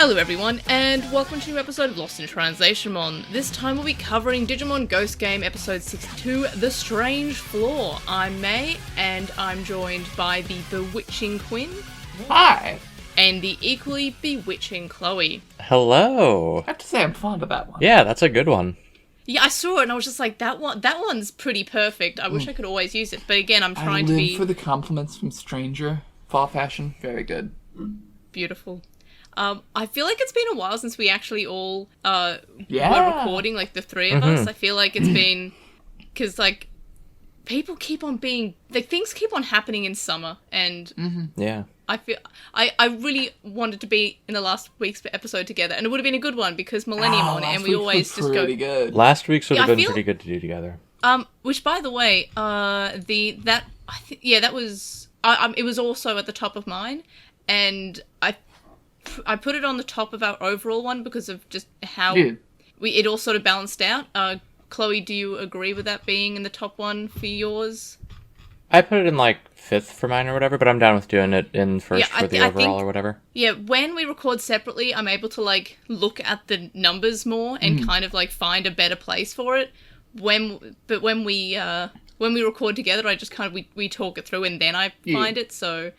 Hello everyone, and welcome to a new episode of LostinTranslationmon. This time we'll be covering Digimon Ghost Game episode 62, The Strange Floor. I'm May, and I'm joined by the bewitching Quinn. Hi! And the equally bewitching Chloe. Hello! I have to say I'm fond of that one. Yeah, that's a good one. Yeah, I saw it and I was just like, that one's pretty perfect. I wish I could always use it, but again, I'm trying to be... for the compliments from Stranger. Fall fashion, very good. Beautiful. I feel like it's been a while since we actually all were recording, like the three of us. I feel like it's been because like people keep on being like things keep on happening in summer, and Yeah, I feel I really wanted to be in the last week's episode together, and it would have been a good one because Millennium on it, and we always just go. Good. last week's would have been pretty good to do together. Which by the way, that was it was also at the top of mine, and I put it on the top of our overall one because of just how it all sort of balanced out. Chloe, do you agree with that being in the top one for yours? I put it in like 5th for mine or whatever, but I'm down with doing it in first for the overall think, or whatever. Yeah, when we record separately, I'm able to like look at the numbers more and kind of like find a better place for it. When we record together, I just kind of we talk it through and then I find it. So.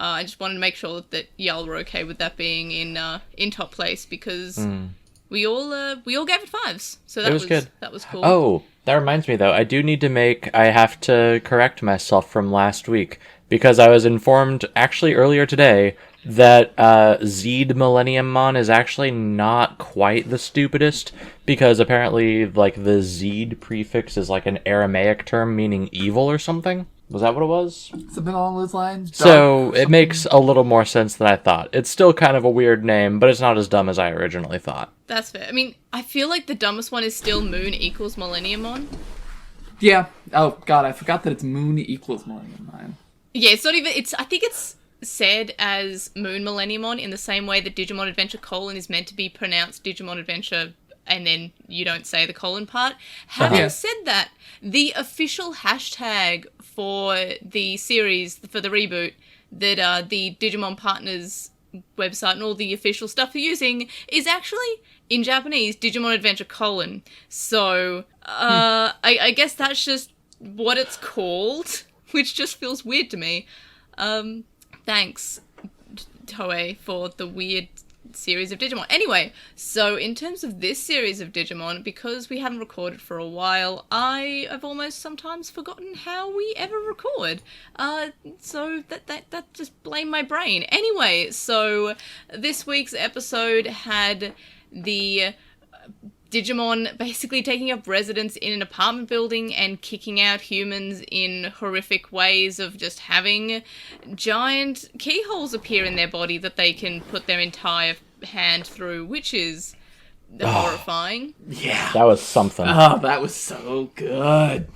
I just wanted to make sure that y'all were okay with that being in top place because we all gave it 5s, so that was good. That was cool. Oh, that reminds me though, I have to correct myself from last week because I was informed actually earlier today that Zed Millenniummon is actually not quite the stupidest because apparently like the Zed prefix is like an Aramaic term meaning evil or something. Was that what it was? Something along those lines. So it makes a little more sense than I thought. It's still kind of a weird name, but it's not as dumb as I originally thought. That's fair. I mean, I feel like the dumbest one is still Moon equals Millenniummon. Yeah. Oh god, I forgot that it's Moon equals Millenniummon. Yeah, it's not even. I think it's said as Moon Millenniummon in the same way that Digimon Adventure : is meant to be pronounced Digimon Adventure. And then you don't say the colon part. Having said that, the official hashtag for the series, for the reboot, that the Digimon Partners website and all the official stuff are using is actually, in Japanese, Digimon Adventure : So, I guess that's just what it's called, which just feels weird to me. Thanks, Toei, for the weird series of Digimon. Anyway, so in terms of this series of Digimon, because we haven't recorded for a while, I have almost sometimes forgotten how we ever record. So that just blamed my brain. Anyway, so this week's episode had the Digimon basically taking up residence in an apartment building and kicking out humans in horrific ways of just having giant keyholes appear in their body that they can put their entire hand through, which is horrifying. Yeah. That was something. Oh, that was so good.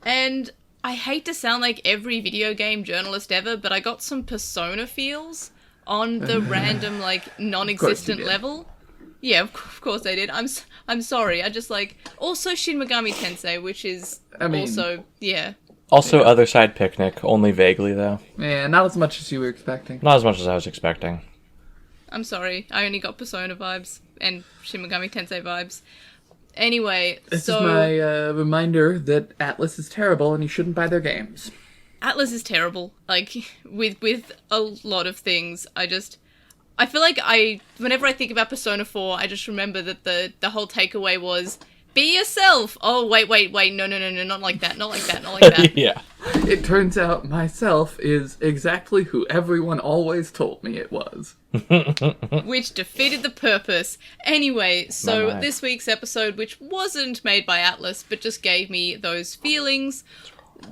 And I hate to sound like every video game journalist ever, but I got some Persona feels on the random, like, non-existent level. Yeah, of course I did. I'm sorry. I just like also Shin Megami Tensei, which is Also Other Side Picnic, only vaguely though. Yeah, not as much as you were expecting. Not as much as I was expecting. I'm sorry. I only got Persona vibes and Shin Megami Tensei vibes. Anyway, this is my reminder that Atlas is terrible and you shouldn't buy their games. Atlas is terrible. Like with a lot of things, I feel like whenever I think about Persona 4, I just remember that the whole takeaway was, be yourself! Oh, wait, no, not like that, not like that. Yeah. It turns out myself is exactly who everyone always told me it was. Which defeated the purpose. Anyway, so this week's episode, which wasn't made by Atlas, but just gave me those feelings,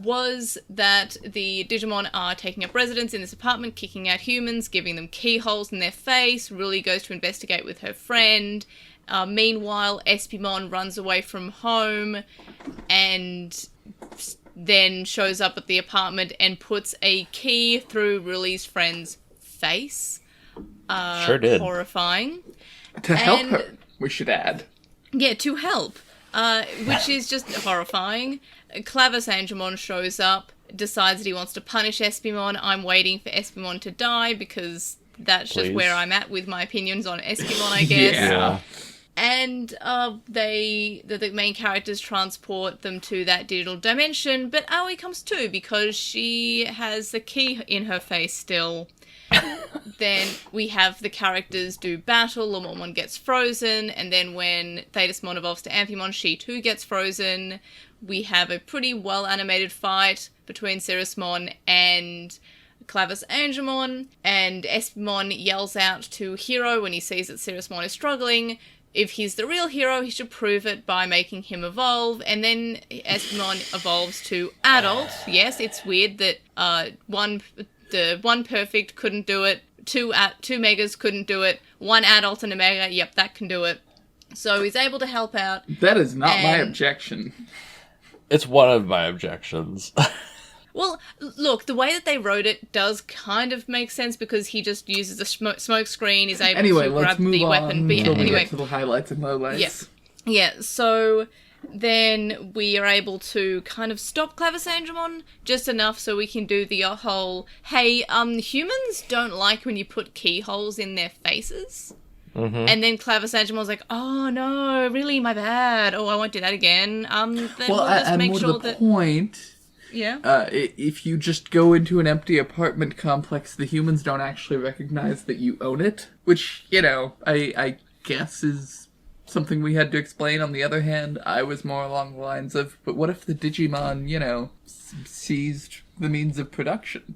was that the Digimon are taking up residence in this apartment, kicking out humans, giving them keyholes in their face. Ruli goes to investigate with her friend. Meanwhile, Espimon runs away from home and then shows up at the apartment and puts a key through Ruli's friend's face. Sure did. Horrifying. To help her, we should add. Yeah, to help. Which is just horrifying. Clavis Angemon shows up, decides that he wants to punish Espimon. I'm waiting for Espimon to die because that's just Please. where I'm at with my opinions on Espimon, I guess. Yeah. And the main characters transport them to that digital dimension, but Aoi comes too because she has the key in her face still. Then we have the characters do battle, Lamormon gets frozen, and then when Thetismon evolves to Amphimon, she too gets frozen. We have a pretty well-animated fight between Cirrusmon and Clavis Angemon, and Espimon yells out to Hiro when he sees that Cirrusmon is struggling. If he's the real hero, he should prove it by making him evolve, and then Espimon evolves to adult. Yes, it's weird that the one perfect couldn't do it, two megas couldn't do it, one adult and a mega, yep, that can do it. So he's able to help out. That is not my objection. It's one of my objections. Well, look, the way that they wrote it does kind of make sense because he just uses a smoke screen, is able to grab the weapon. But yeah, until we anyway, get to the highlights and lowlights. Yeah, so then we are able to kind of stop Clavis Angemon just enough so we can do the whole, hey, humans don't like when you put keyholes in their faces. Mm-hmm. And then Clavis Angemon's like, oh no, really, my bad. Oh, I won't do that again. Then we'll just and make more sure to the that... point... Yeah. If you just go into an empty apartment complex, the humans don't actually recognize that you own it. Which, I guess is something we had to explain. On the other hand, I was more along the lines of, but what if the Digimon, seized the means of production?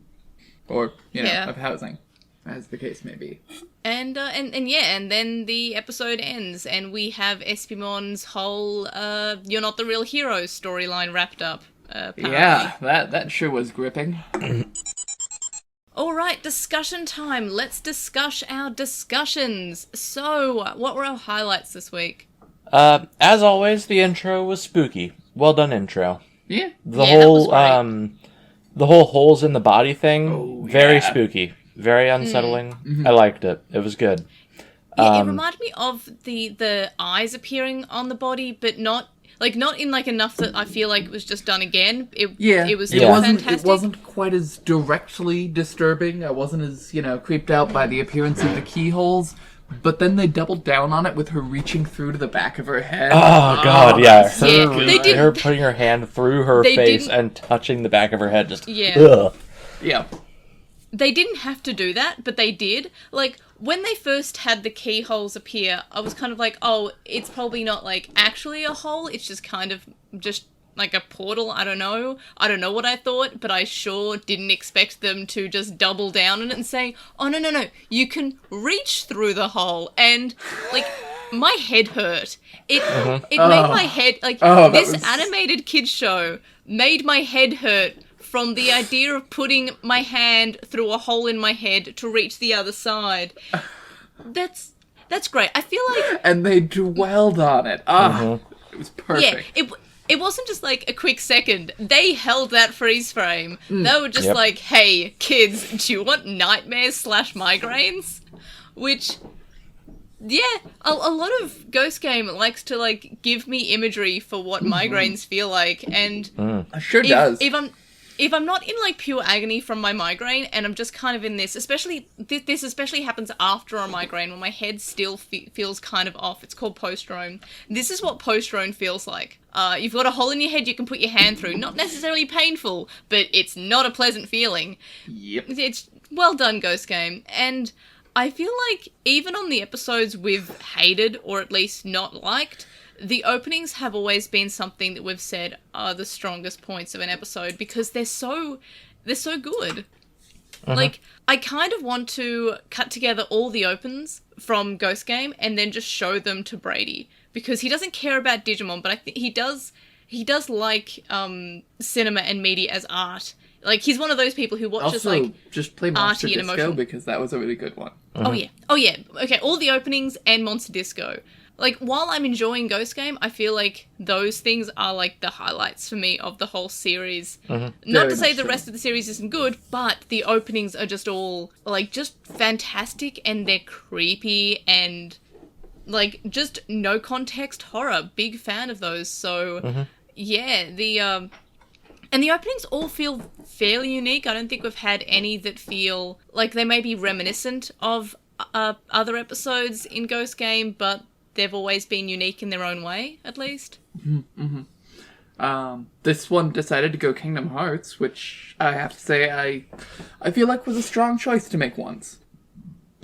Or, of housing, as the case may be. And then the episode ends, and we have Espimon's whole, you're not the real hero storyline wrapped up. Apparently. Yeah, that sure was gripping. Alright, discussion time. Let's discuss our discussions. So, what were our highlights this week? As always, the intro was spooky. Well done intro. Yeah. The whole holes in the body thing, very yeah. spooky. Very unsettling. I liked it. It was good. Yeah, it reminded me of the eyes appearing on the body, but not in enough that I feel like it was just done again. It was still fantastic. It wasn't quite as directly disturbing. I wasn't as, creeped out by the appearance of the keyholes. But then they doubled down on it with her reaching through to the back of her head. Oh, God, yeah. Her putting her hand through her face and touching the back of her head. Just, yeah. Ugh. Yeah. They didn't have to do that, but they did. When they first had the keyholes appear, I was kind of like, oh, it's probably not, actually a hole. It's just kind of just like a portal. I don't know. I don't know what I thought, but I sure didn't expect them to just double down on it and say, oh, no. You can reach through the hole. And, my head hurt. It made my head, this animated kids show made my head hurt from the idea of putting my hand through a hole in my head to reach the other side. That's great. I feel like... And they dwelled on it. It was perfect. Yeah, it wasn't just a quick second. They held that freeze frame. They were just hey, kids, do you want nightmares / migraines? Which... Yeah, a lot of Ghost Game likes to, give me imagery for what migraines feel like, and... It sure does. If I'm not in, pure agony from my migraine, and I'm just kind of in this, this especially happens after a migraine, when my head still feels kind of off. It's called post-drone. This is what post-drone feels like. You've got a hole in your head you can put your hand through. Not necessarily painful, but it's not a pleasant feeling. Yep. It's well done, Ghost Game. And I feel like even on the episodes we've hated, or at least not liked, the openings have always been something that we've said are the strongest points of an episode because they're so good. I kind of want to cut together all the opens from Ghost Game and then just show them to Brady because he doesn't care about Digimon, but I think he does like cinema and media as art. He's one of those people who watches also, just play Monster arty and Disco emotional. because that was a really good one. Oh yeah. Okay, all the openings and Monster Disco. While I'm enjoying Ghost Game, I feel like those things are, the highlights for me of the whole series. Not to say the rest of the series isn't good, but the openings are just all, just fantastic, and they're creepy, and, just no context horror. Big fan of those, so, yeah, and And the openings all feel fairly unique. I don't think we've had any that feel like they may be reminiscent of other episodes in Ghost Game, but they've always been unique in their own way, at least. This one decided to go Kingdom Hearts, which I have to say I feel like was a strong choice to make once.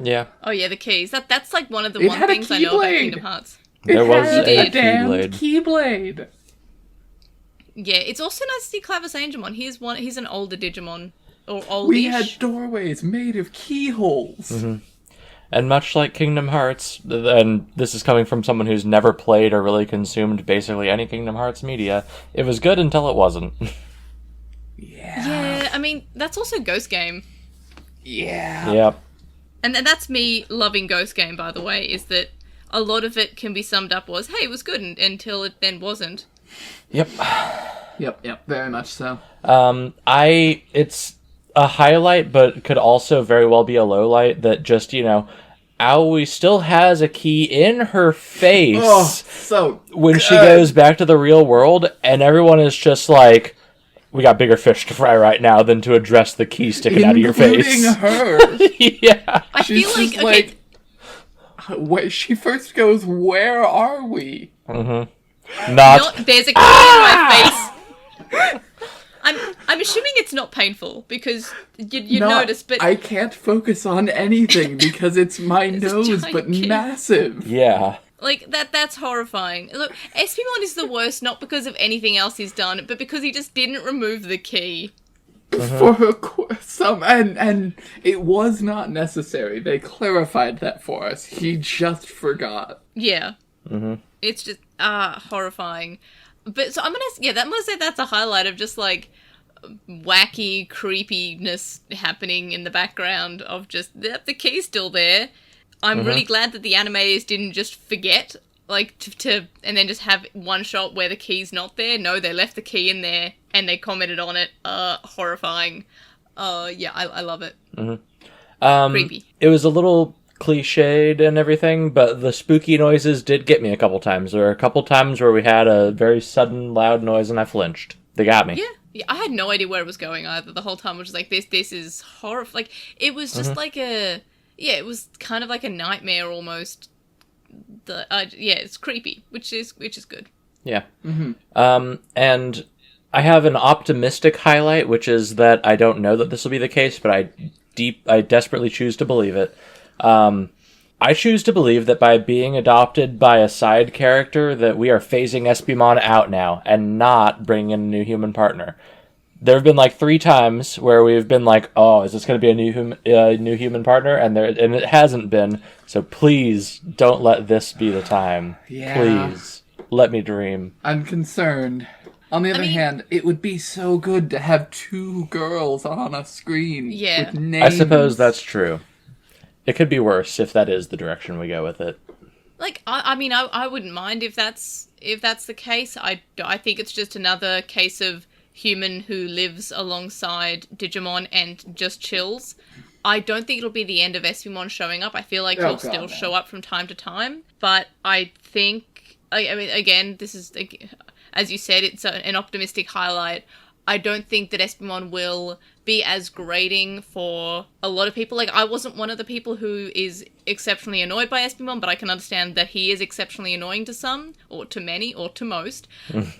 Yeah. Oh yeah, the keys. That's like one of the It one had a things I know about Keyblade. Kingdom Hearts. There was had a damned Keyblade. Keyblade. Yeah, it's also nice to see Clavis Angemon. He's an older Digimon. Or oldish. We had doorways made of keyholes. And much like Kingdom Hearts, and this is coming from someone who's never played or really consumed basically any Kingdom Hearts media, it was good until it wasn't. Yeah, I mean, that's also Ghost Game. Yeah. Yep. And that's me loving Ghost Game, by the way, is that a lot of it can be summed up as, hey, it was good until it then wasn't. Yep. Yep, very much so. It's a highlight, but could also very well be a low light that just, Aoi still has a key in her face when she goes back to the real world, and everyone is just like, we got bigger fish to fry right now than to address the key sticking out of your face. Including her. Yeah. I feel like, she first goes, where are we? Not there's a key in my face. I'm assuming it's not painful because you'd notice, but I can't focus on anything because it's my nose, but giant key. massive. yeah. like that's horrifying. Look, Espimon is the worst, not because of anything else he's done, but because he just didn't remove the key. For and it was not necessary. They clarified that for us. He just forgot. Yeah. It's just horrifying. But so I'm gonna say that's a highlight of just like wacky creepiness happening in the background of just the key's still there. I'm really glad that the animators didn't just forget like to and then just have one shot where the key's not there. No, they left the key in there and they commented on it. Horrifying. Yeah, I love it. Creepy. It was a little cliched and everything, but the spooky noises did get me a couple times. There were a couple times where we had a very sudden, loud noise and I flinched. They got me. Yeah, I had no idea where it was going either. The whole time I was just like, this is horrifying. Like, it was just like it was kind of like a nightmare almost. It's creepy, which is good. Yeah. And I have an optimistic highlight, which is that I don't know that this will be the case, but I desperately choose to believe it. I choose to believe that by being adopted by a side character that we are phasing Espimon out now and not bringing in a new human partner. There have been like 3 times where we've been like, oh, is this going to be a new human partner? And it hasn't been. So please don't let this be the time. Yeah. Please let me dream. I'm concerned. On the other hand, it would be so good to have 2 girls on a screen with names. I suppose that's true. It could be worse if that is the direction we go with it. Like, I wouldn't mind if that's the case. I think it's just another case of human who lives alongside Digimon and just chills. I don't think it'll be the end of Espimon showing up. I feel like he'll still show up from time to time. But I think, I mean, again, this is, as you said, it's an optimistic highlight. I don't think that Espimon will be as grating for a lot of people. Like, I wasn't one of the people who is exceptionally annoyed by Espimon, but I can understand that he is exceptionally annoying to some, or to many, or to most.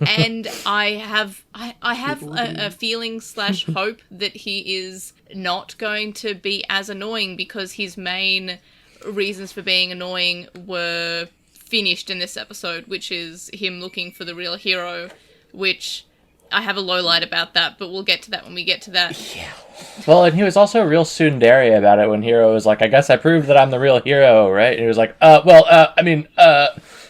And I have a feeling / hope that he is not going to be as annoying because his main reasons for being annoying were finished in this episode, which is him looking for the real Hiro, which I have a low light about that, but we'll get to that when we get to that. Yeah. Well, and he was also real tsundere about it when Hiro was like, I guess I proved that I'm the real hero, right? And he was like,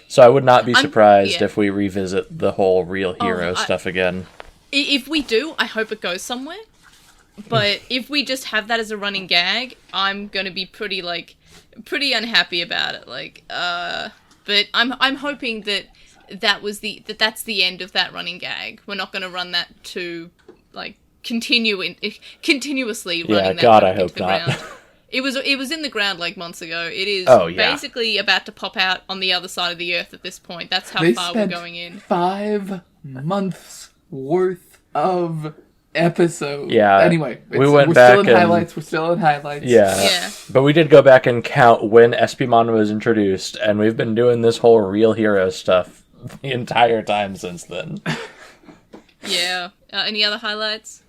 So I would not be surprised if we revisit the whole real hero stuff again. If we do, I hope it goes somewhere. But if we just have that as a running gag, I'm going to be pretty unhappy about it. But I'm hoping that that's the end of that running gag. We're not going to run that to continuously running that God, I into hope the not. ground. It was in the ground like months ago. It is basically about to pop out on the other side of the earth at this point. That's how far we're going in. 5 months worth of episode. Yeah. Anyway, We went we're back still in and- highlights. We're still in highlights. Yeah. But we did go back and count when Espimon was introduced, and we've been doing this whole real hero stuff the entire time since then. Yeah. Any other highlights?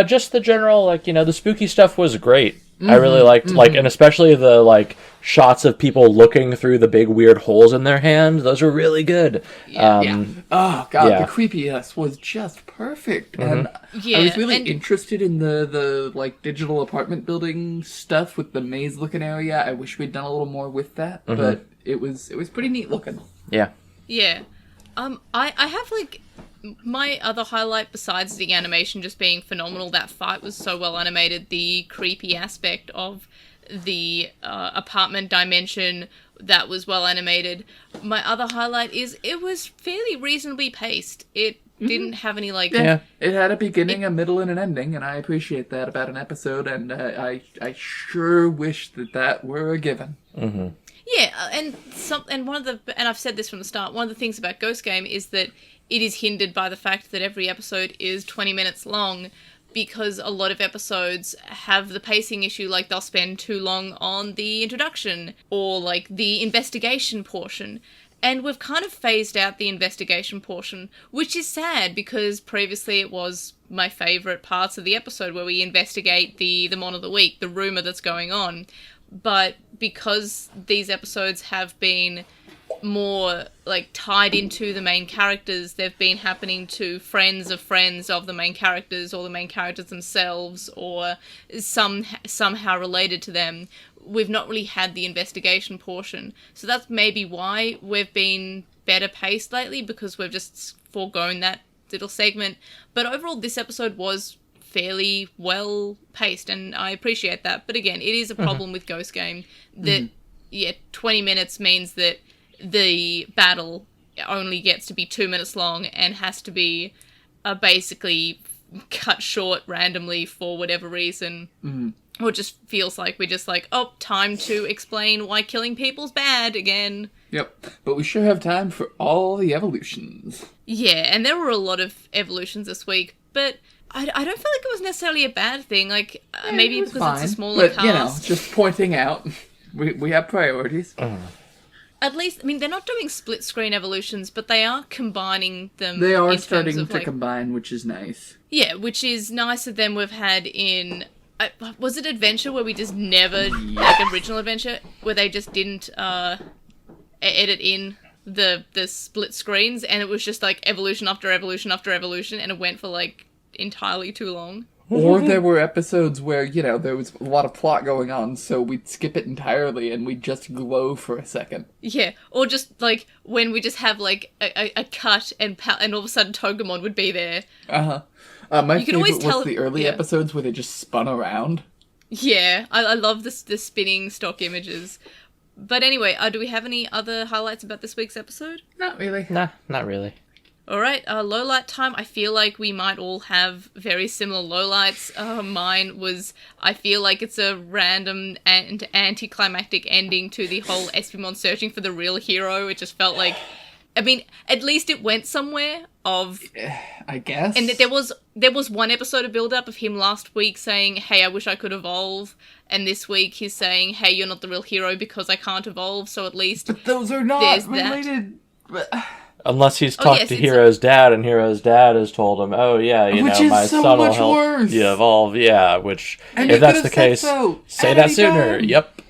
Just the general, the spooky stuff was great. I really liked, and especially the, shots of people looking through the big weird holes in their hand. Those were really good. Yeah. Oh, God, yeah. the creepiness was just perfect. And Yeah, I was really and- interested in the digital apartment building stuff with the maze-looking area. I wish we'd done a little more with that, but it was pretty neat looking. Yeah. Yeah. I have, my other highlight besides the animation just being phenomenal, that fight was so well animated, the creepy aspect of the apartment dimension, that was well animated. My other highlight is it was fairly reasonably paced. It didn't have any Yeah, it had a beginning, a middle, and an ending, and I appreciate that about an episode, and I sure wish that were a given. Yeah, and I've said this from the start, one of the things about Ghost Game is that it is hindered by the fact that every episode is 20 minutes long, because a lot of episodes have the pacing issue, they'll spend too long on the introduction or the investigation portion. And we've kind of phased out the investigation portion, which is sad because previously it was my favourite parts of the episode where we investigate the Mon of the Week, the rumour that's going on. But because these episodes have been more tied into the main characters, they've been happening to friends of the main characters, or the main characters themselves, or somehow related to them. We've not really had the investigation portion, so that's maybe why we've been better paced lately, because we've just foregone that little segment. But overall, this episode was fairly well paced, and I appreciate that. But again, it is a problem with Ghost Game that 20 minutes means that the battle only gets to be 2 minutes long and has to be basically cut short randomly for whatever reason. Or it just feels like we're just time to explain why killing people's bad again. Yep, but we sure have time for all the evolutions. Yeah, and there were a lot of evolutions this week, but I don't feel like it was necessarily a bad thing. Maybe it was because fine, it's a smaller but, cast. just pointing out, we have priorities. At least, they're not doing split screen evolutions, but they are combining them. They are in starting terms of, to combine, which is nice. Yeah, which is nicer than we've had in... was it Adventure, where we just never... Original Adventure, where they just didn't edit in the split screens, and it was just, evolution after evolution after evolution, and it went for, entirely too long. Or there were episodes where, there was a lot of plot going on, so we'd skip it entirely and we'd just glow for a second. Yeah, or just, when we just have, a cut and all of a sudden Togemon would be there. My favorite was the early episodes where they just spun around. Yeah, I love the spinning stock images. But anyway, do we have any other highlights about this week's episode? Not really. Nah, not really. Alright, lowlight time. I feel like we might all have very similar lowlights. Mine was, I feel like it's a random and anticlimactic ending to the whole Espimon searching for the real hero. It just felt like, at least it went somewhere I guess. And there was one episode of build-up of him last week saying, hey, I wish I could evolve. And this week he's saying, hey, you're not the real hero because I can't evolve, so at least... But those are not there's related... Unless he's talked to Hiro's dad, and Hiro's dad has told him, oh yeah, my son will help you evolve, which, if that's the case, say that sooner. Yep.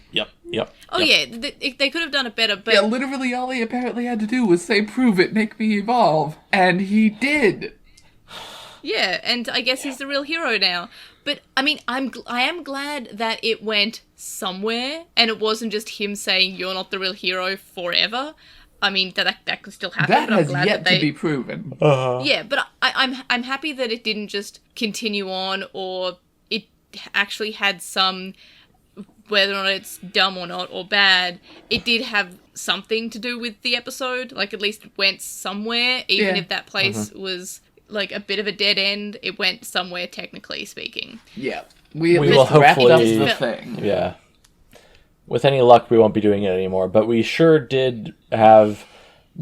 Oh yeah, they could have done it better, but... Yeah, literally all he apparently had to do was say, prove it, make me evolve. And he did. Yeah, and I guess he's the real hero now. But, I am glad that it went somewhere, and it wasn't just him saying, you're not the real hero forever. That could still happen. That but I'm has glad yet that to be proven. Yeah, but I'm happy that it didn't just continue on, or it actually had some, whether or not it's dumb or not, or bad, it did have something to do with the episode. At least it went somewhere, even if that place was, a bit of a dead end, it went somewhere, technically speaking. Yeah. We will hopefully wrapped up the thing. Yeah. With any luck, we won't be doing it anymore, but we sure did have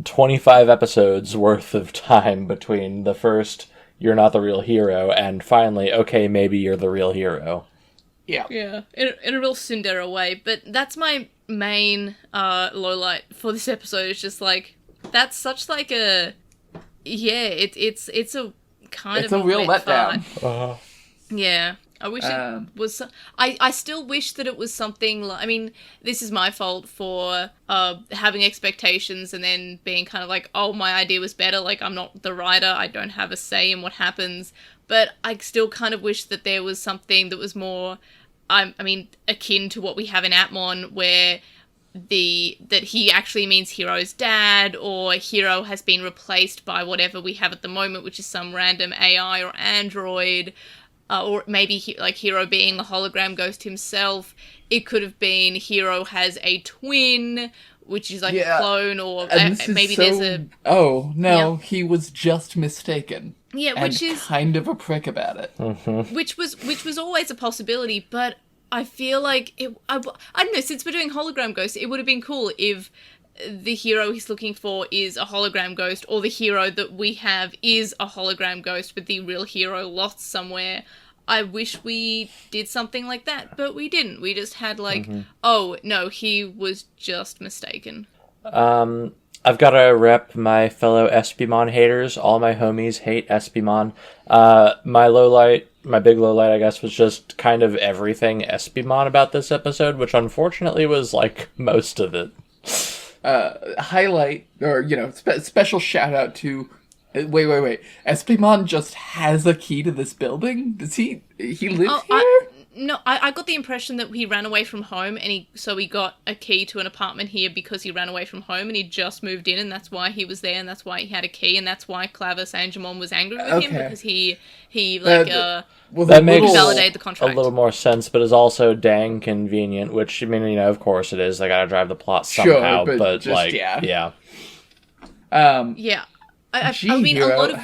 25 episodes worth of time between the first you're not the real hero, and finally, okay, maybe you're the real hero. Yeah. Yeah, in a real Cinderella way. But that's my main lowlight for this episode. It's just like, that's such like a... Yeah, it's a kind It's of a real wet letdown. fart. Yeah. I wish it was... I still wish that it was something like... I mean, this is my fault for having expectations and then being kind of like, oh, my idea was better. Like, I'm not the writer. I don't have a say in what happens. But I still kind of wish that there was something that was more... I mean, akin to what we have in Atmon, where that he actually means Hiro's dad, or Hiro has been replaced by whatever we have at the moment, which is some random AI or android... or maybe Hiro being a hologram ghost himself. It could have been Hiro has a twin, which is like a clone, or maybe there's a... Oh, no, he was just mistaken. Yeah, which is... kind of a prick about it. Mm-hmm. Which was always a possibility, but I feel like... I don't know, since we're doing hologram ghosts, it would have been cool if the hero he's looking for is a hologram ghost, or the hero that we have is a hologram ghost with the real hero lost somewhere. I wish we did something like that, but we didn't. We just had oh, no, he was just mistaken. I've got to rep my fellow Espimon haters. All my homies hate Espimon. My big lowlight, I guess, was just kind of everything Espimon about this episode, which unfortunately was, like, most of it. Highlight, or, special shout out to... Wait. Espimon just has a key to this building? Does he live here? No, I got the impression that he ran away from home, and he got a key to an apartment here because he ran away from home, and he just moved in, and that's why he was there, and that's why he had a key, and that's why Clavis Angemon was angry with him, because he that makes validated the contract. A little more sense, but is also dang convenient, which, I mean, of course it is. They gotta drive the plot somehow, sure, but just, yeah. Yeah. I mean, Hiro, a lot of...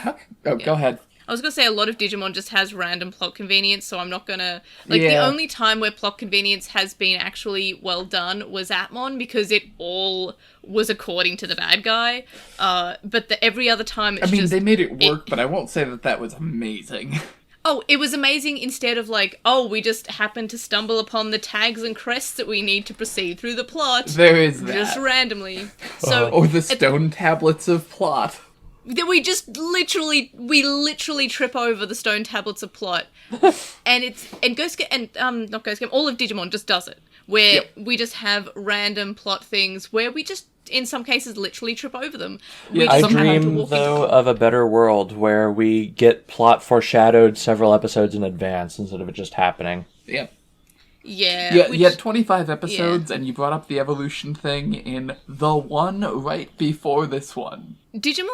go ahead. I was going to say a lot of Digimon just has random plot convenience, so I'm not going to... The only time where plot convenience has been actually well done was Atmon, because it all was according to the bad guy. But every other time it's they made it work, but I won't say that was amazing. Oh, it was amazing instead of we just happened to stumble upon the tags and crests that we need to proceed through the plot. There is that. Just randomly. So, or the stone tablets of plot. We literally trip over the stone tablets of plot, and all of Digimon just does it, where we just have random plot things where we just, in some cases, literally trip over them. I dream, though, of a better world where we get plot foreshadowed several episodes in advance instead of it just happening. Yeah. Yeah. You had 25 episodes, and you brought up the evolution thing in the one right before this one. Digimon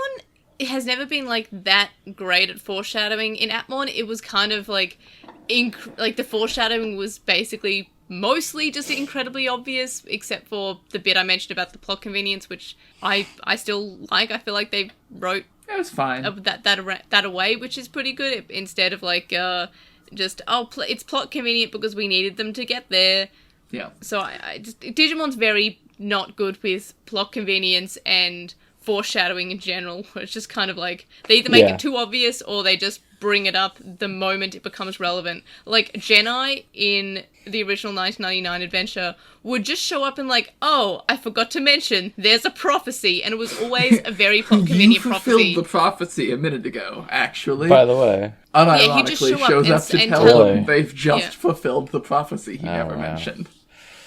has never been that great at foreshadowing. In Atmon, it was kind of the foreshadowing was basically mostly just incredibly obvious, except for the bit I mentioned about the plot convenience, which I still like. I feel like they wrote it was fine that away, which is pretty good, instead of it's plot convenient because we needed them to get there. Yeah. So Digimon's very not good with plot convenience and foreshadowing in general, where it's just kind of they either make it too obvious or they just bring it up the moment it becomes relevant. Like Genai in the original 1999 adventure would just show up and oh, I forgot to mention there's a prophecy, and it was always a very plot convenient prophecy. You fulfilled the prophecy a minute ago, actually. By the way, unironically shows up to tell them they've just fulfilled the prophecy he never mentioned.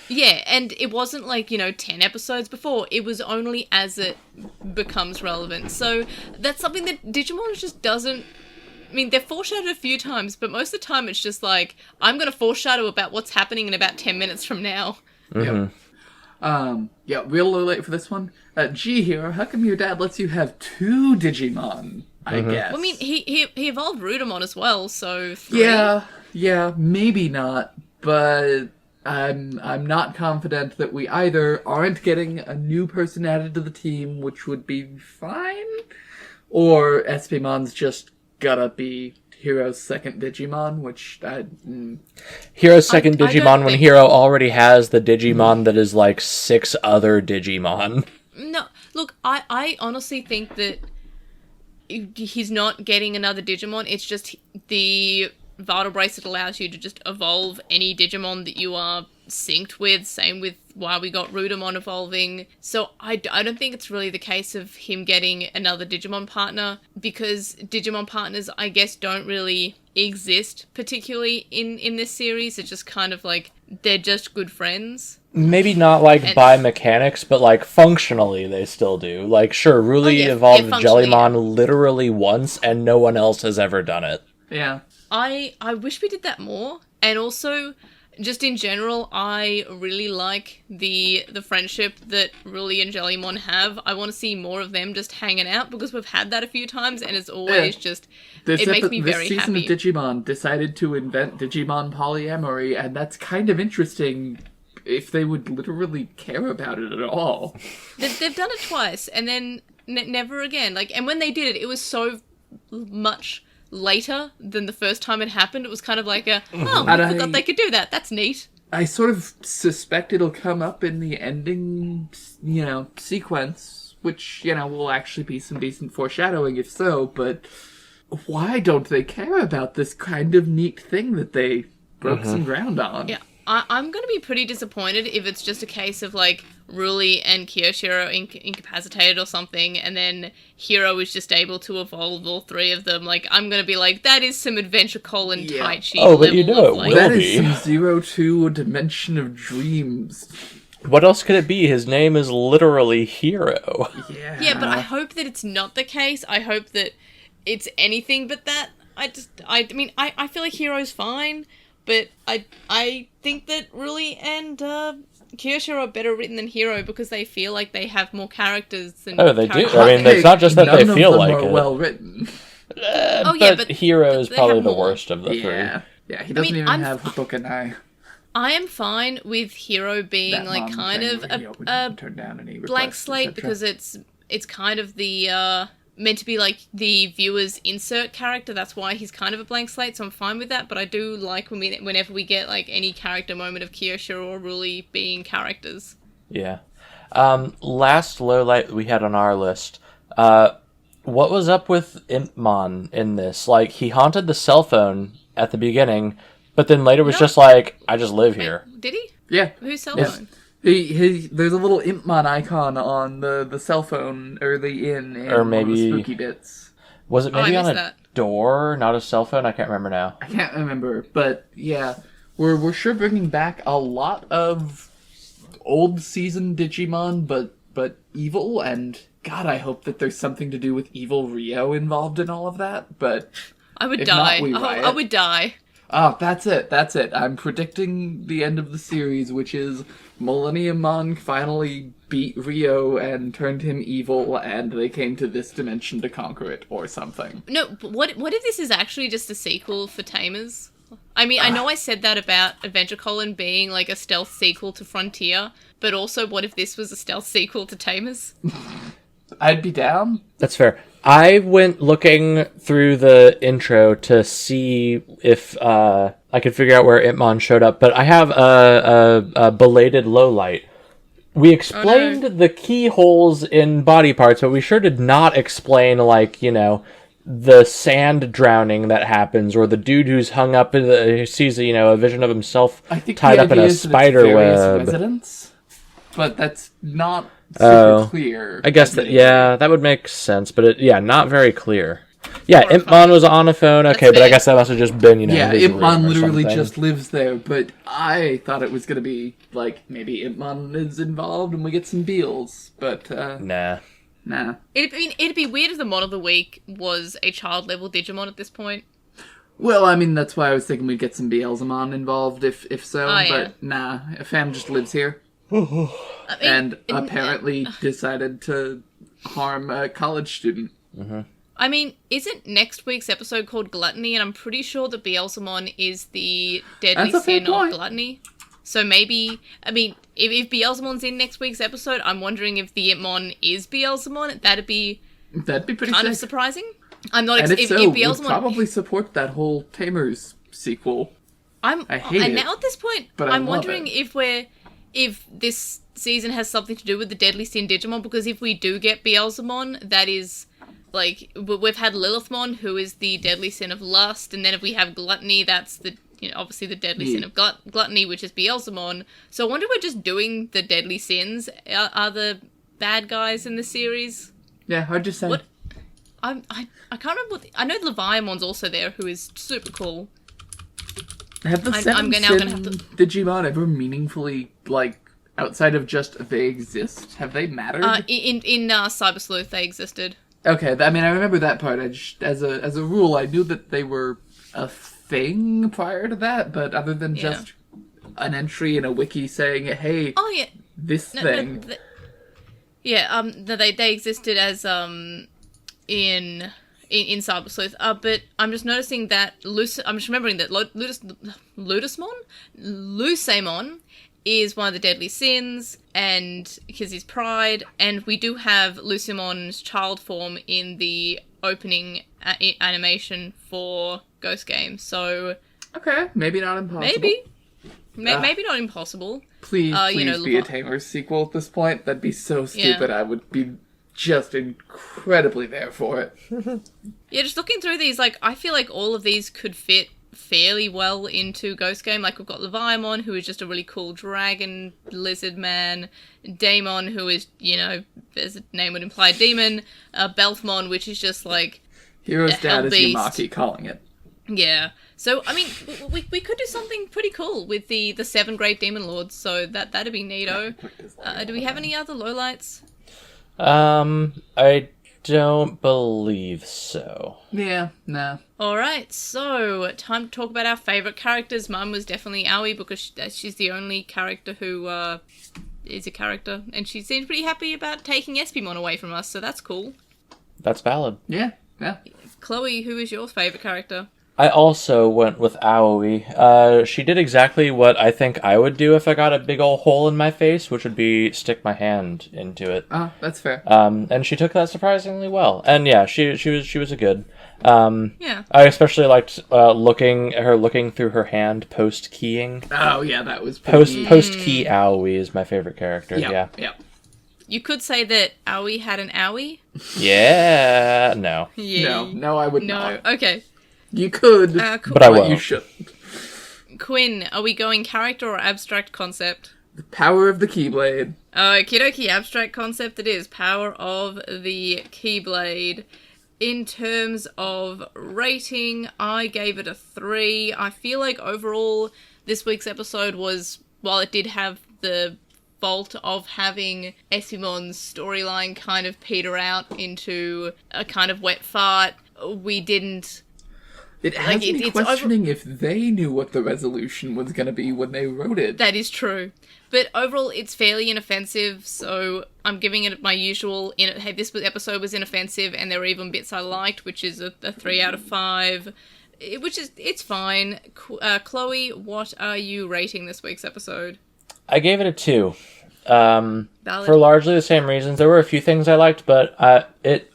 Yeah, and it wasn't 10 episodes before. It was only as it becomes relevant. So that's something that Digimon just doesn't... I mean, they've foreshadowed a few times, but most of the time it's just I'm going to foreshadow about what's happening in about 10 minutes from now. Mm-hmm. Real low late for this one. Hiro, how come your dad lets you have 2 Digimon, I guess? Well, I mean, he evolved Rudamon as well, so 3. Yeah, maybe not, but... I'm not confident that we either aren't getting a new person added to the team, which would be fine, or Espimon's just gotta be Hiro's second Digimon, which Hiro's second Digimon when Hiro already has the Digimon that is 6 other Digimon. No, look, I honestly think that he's not getting another Digimon. It's just the Vital Bracelet allows you to just evolve any Digimon that you are synced with. Same with why we got Rudamon evolving. So I don't think it's really the case of him getting another Digimon partner, because Digimon partners, I guess, don't really exist particularly in this series. It's just kind of like they're just good friends. Maybe not like by mechanics, but like functionally they still do. Like, sure, Ruli evolved Jellymon literally once, and no one else has ever done it. Yeah. I wish we did that more. And also, just in general, I really like the friendship that Ruli and Jellymon have. I want to see more of them just hanging out, because we've had that a few times, and it's always just... it makes me very happy. This season of Digimon decided to invent Digimon polyamory, and that's kind of interesting if they would literally care about it at all. They've done it twice, and then never again. Like, and when they did it, it was so much later than the first time it happened. It was kind of like I forgot they could do that. That's neat. I sort of suspect it'll come up in the ending, sequence, which, will actually be some decent foreshadowing if so, but why don't they care about this kind of neat thing that they broke some ground on? Yeah. I'm going to be pretty disappointed if it's just a case of, like, Ruli and Kyoshiro incapacitated or something, and then Hiro is just able to evolve all three of them. Like, I'm going to be like, that is some Adventure Colon Tai Chi level but it will that be. Is some 0-2 Dimension of Dreams. What else could it be? His name is literally Hiro. Yeah, but I hope that it's not the case. I hope that it's anything but that. I feel like Hiro's fine, but I think that Ruli and Kyoshiro are better written than Hiro, because they feel like they have more characters than... Oh, they do. I mean, it's not just that they feel like it. Well written. But Hiro is probably the worst of the three. Yeah, he doesn't even have Hotokenai. I am fine with Hiro being like kind of a blank slate, because it's kind of the meant to be like the viewer's insert character. That's why he's kind of a blank slate, so I'm fine with that. But I do like whenever we get like any character moment of Kyoshiro or Ruli being characters. Yeah. Last lowlight we had on our list. What was up with Impmon in this? Like, he haunted the cell phone at the beginning, but then later was just like, I just live here. Did he? Yeah. Whose cell phone? There's a little Impmon icon on the cell phone early in or maybe one of the spooky bits. Was it maybe on a door, not a cell phone? I can't remember now. I can't remember, but yeah, we're sure bringing back a lot of old season Digimon, but evil, and God, I hope that there's something to do with evil Rio involved in all of that. But I would die. I would die. Oh, that's it. I'm predicting the end of the series, which is Millenniummon finally beat Rio and turned him evil, and they came to this dimension to conquer it, or something. No, but what if this is actually just a sequel for Tamers? I mean, I know I said that about Adventure Colon being like a stealth sequel to Frontier, but also what if this was a stealth sequel to Tamers? I'd be down. That's fair. I went looking through the intro to see if I could figure out where Impmon showed up, but I have a belated lowlight. We explained the keyholes in body parts, but we sure did not explain, like, the sand drowning that happens, or the dude who's hung up who sees a vision of himself tied up in a spider web. Residents, but that's not super clear. I guess that would make sense, but not very clear. Yeah, Impmon was on a phone, okay, but I guess that must have just been, his Impmon room or literally something. just lives there, but I thought it was going to be, like, maybe Impmon is involved and we get some Beals, but, Nah. It'd be weird if the Mon of the Week was a child-level Digimon at this point. Well, I mean, that's why I was thinking we'd get some Beelzemon involved, if so, but nah, Fam just lives here. And apparently decided to harm a college student. Mm-hmm. I mean, isn't next week's episode called Gluttony? And I'm pretty sure that Beelzemon is the deadly sin of gluttony. So maybe, if Beelzemon's in next week's episode, I'm wondering if the Impmon is Beelzemon. That'd be pretty kind sick. of surprising. I'm not. And if Beelzemon would probably support that whole Tamers sequel. I hate it. And now at this point, I'm wondering if this season has something to do with the Deadly Sin Digimon, because if we do get Beelzemon, that is like, we've had Lilithmon, who is the deadly sin of lust, and then if we have gluttony, that's the, obviously the deadly sin of gluttony, which is Beelzemon. So I wonder if we're just doing the deadly sins are the bad guys in the series. Yeah, hard to say. What? I can't remember I know Leviamon's also there, who is super cool. Have the I'm Seven gonna Sin have to... Digimon ever meaningfully, like, outside of just they exist, have they mattered? In Cyber Sleuth, they existed. Okay, I mean, I remember that part. As a rule, I knew that they were a thing prior to that, but other than just an entry in a wiki saying, hey, this thing. They existed as, in Cyber Sleuth, but I'm just noticing that I'm just remembering that Lusamon is one of the deadly sins, and because he's pride, and we do have Lusamon's child form in the opening animation for Ghost Game, so okay, maybe not impossible. Maybe not impossible. Please be a Tamer's sequel at this point. That'd be so stupid. I would be just incredibly there for it. Yeah, just looking through these, like, I feel like all of these could fit fairly well into Ghost Game. Like, we've got Leviamon, who is just a really cool dragon lizard man. Daemon, who is, as the name would imply, demon. Belthmon, which is just like Hiro's dad is Yamaki calling it. Yeah. So, I mean, we could do something pretty cool with the 7 Great Demon Lords, so that'd be neato. Do we have any other lowlights? I don't believe so. Yeah, nah. Alright, so time to talk about our favourite characters. Mine was definitely Aoi, because she's the only character who is a character, and she seems pretty happy about taking Espimon away from us, so that's cool. That's valid. Yeah. Chloe, who is your favourite character? I also went with Aoi. She did exactly what I think I would do if I got a big old hole in my face, which would be stick my hand into it. That's fair. And she took that surprisingly well. And yeah, she was a good. Yeah. I especially liked looking through her hand post keying. Oh yeah, that was pretty... post key Aoi is my favorite character. Yeah. You could say that Aoi had an Aoi. Yeah. No. Yeah. No, I would not. No. Okay. You could, cool. But I won't. You shouldn't. Quinn, are we going character or abstract concept? The power of the Keyblade. Okie dokie, abstract concept it is. Power of the Keyblade. In terms of rating, I gave it a 3. I feel like overall, this week's episode was, while it did have the fault of having Esimon's storyline kind of peter out into a kind of wet fart, we didn't... It has me questioning if they knew what the resolution was going to be when they wrote it. That is true. But overall, it's fairly inoffensive, so I'm giving it my usual, hey, this episode was inoffensive, and there were even bits I liked, which is a 3 out of 5, it's fine. Chloe, what are you rating this week's episode? I gave it a 2. For largely the same reasons. There were a few things I liked, but it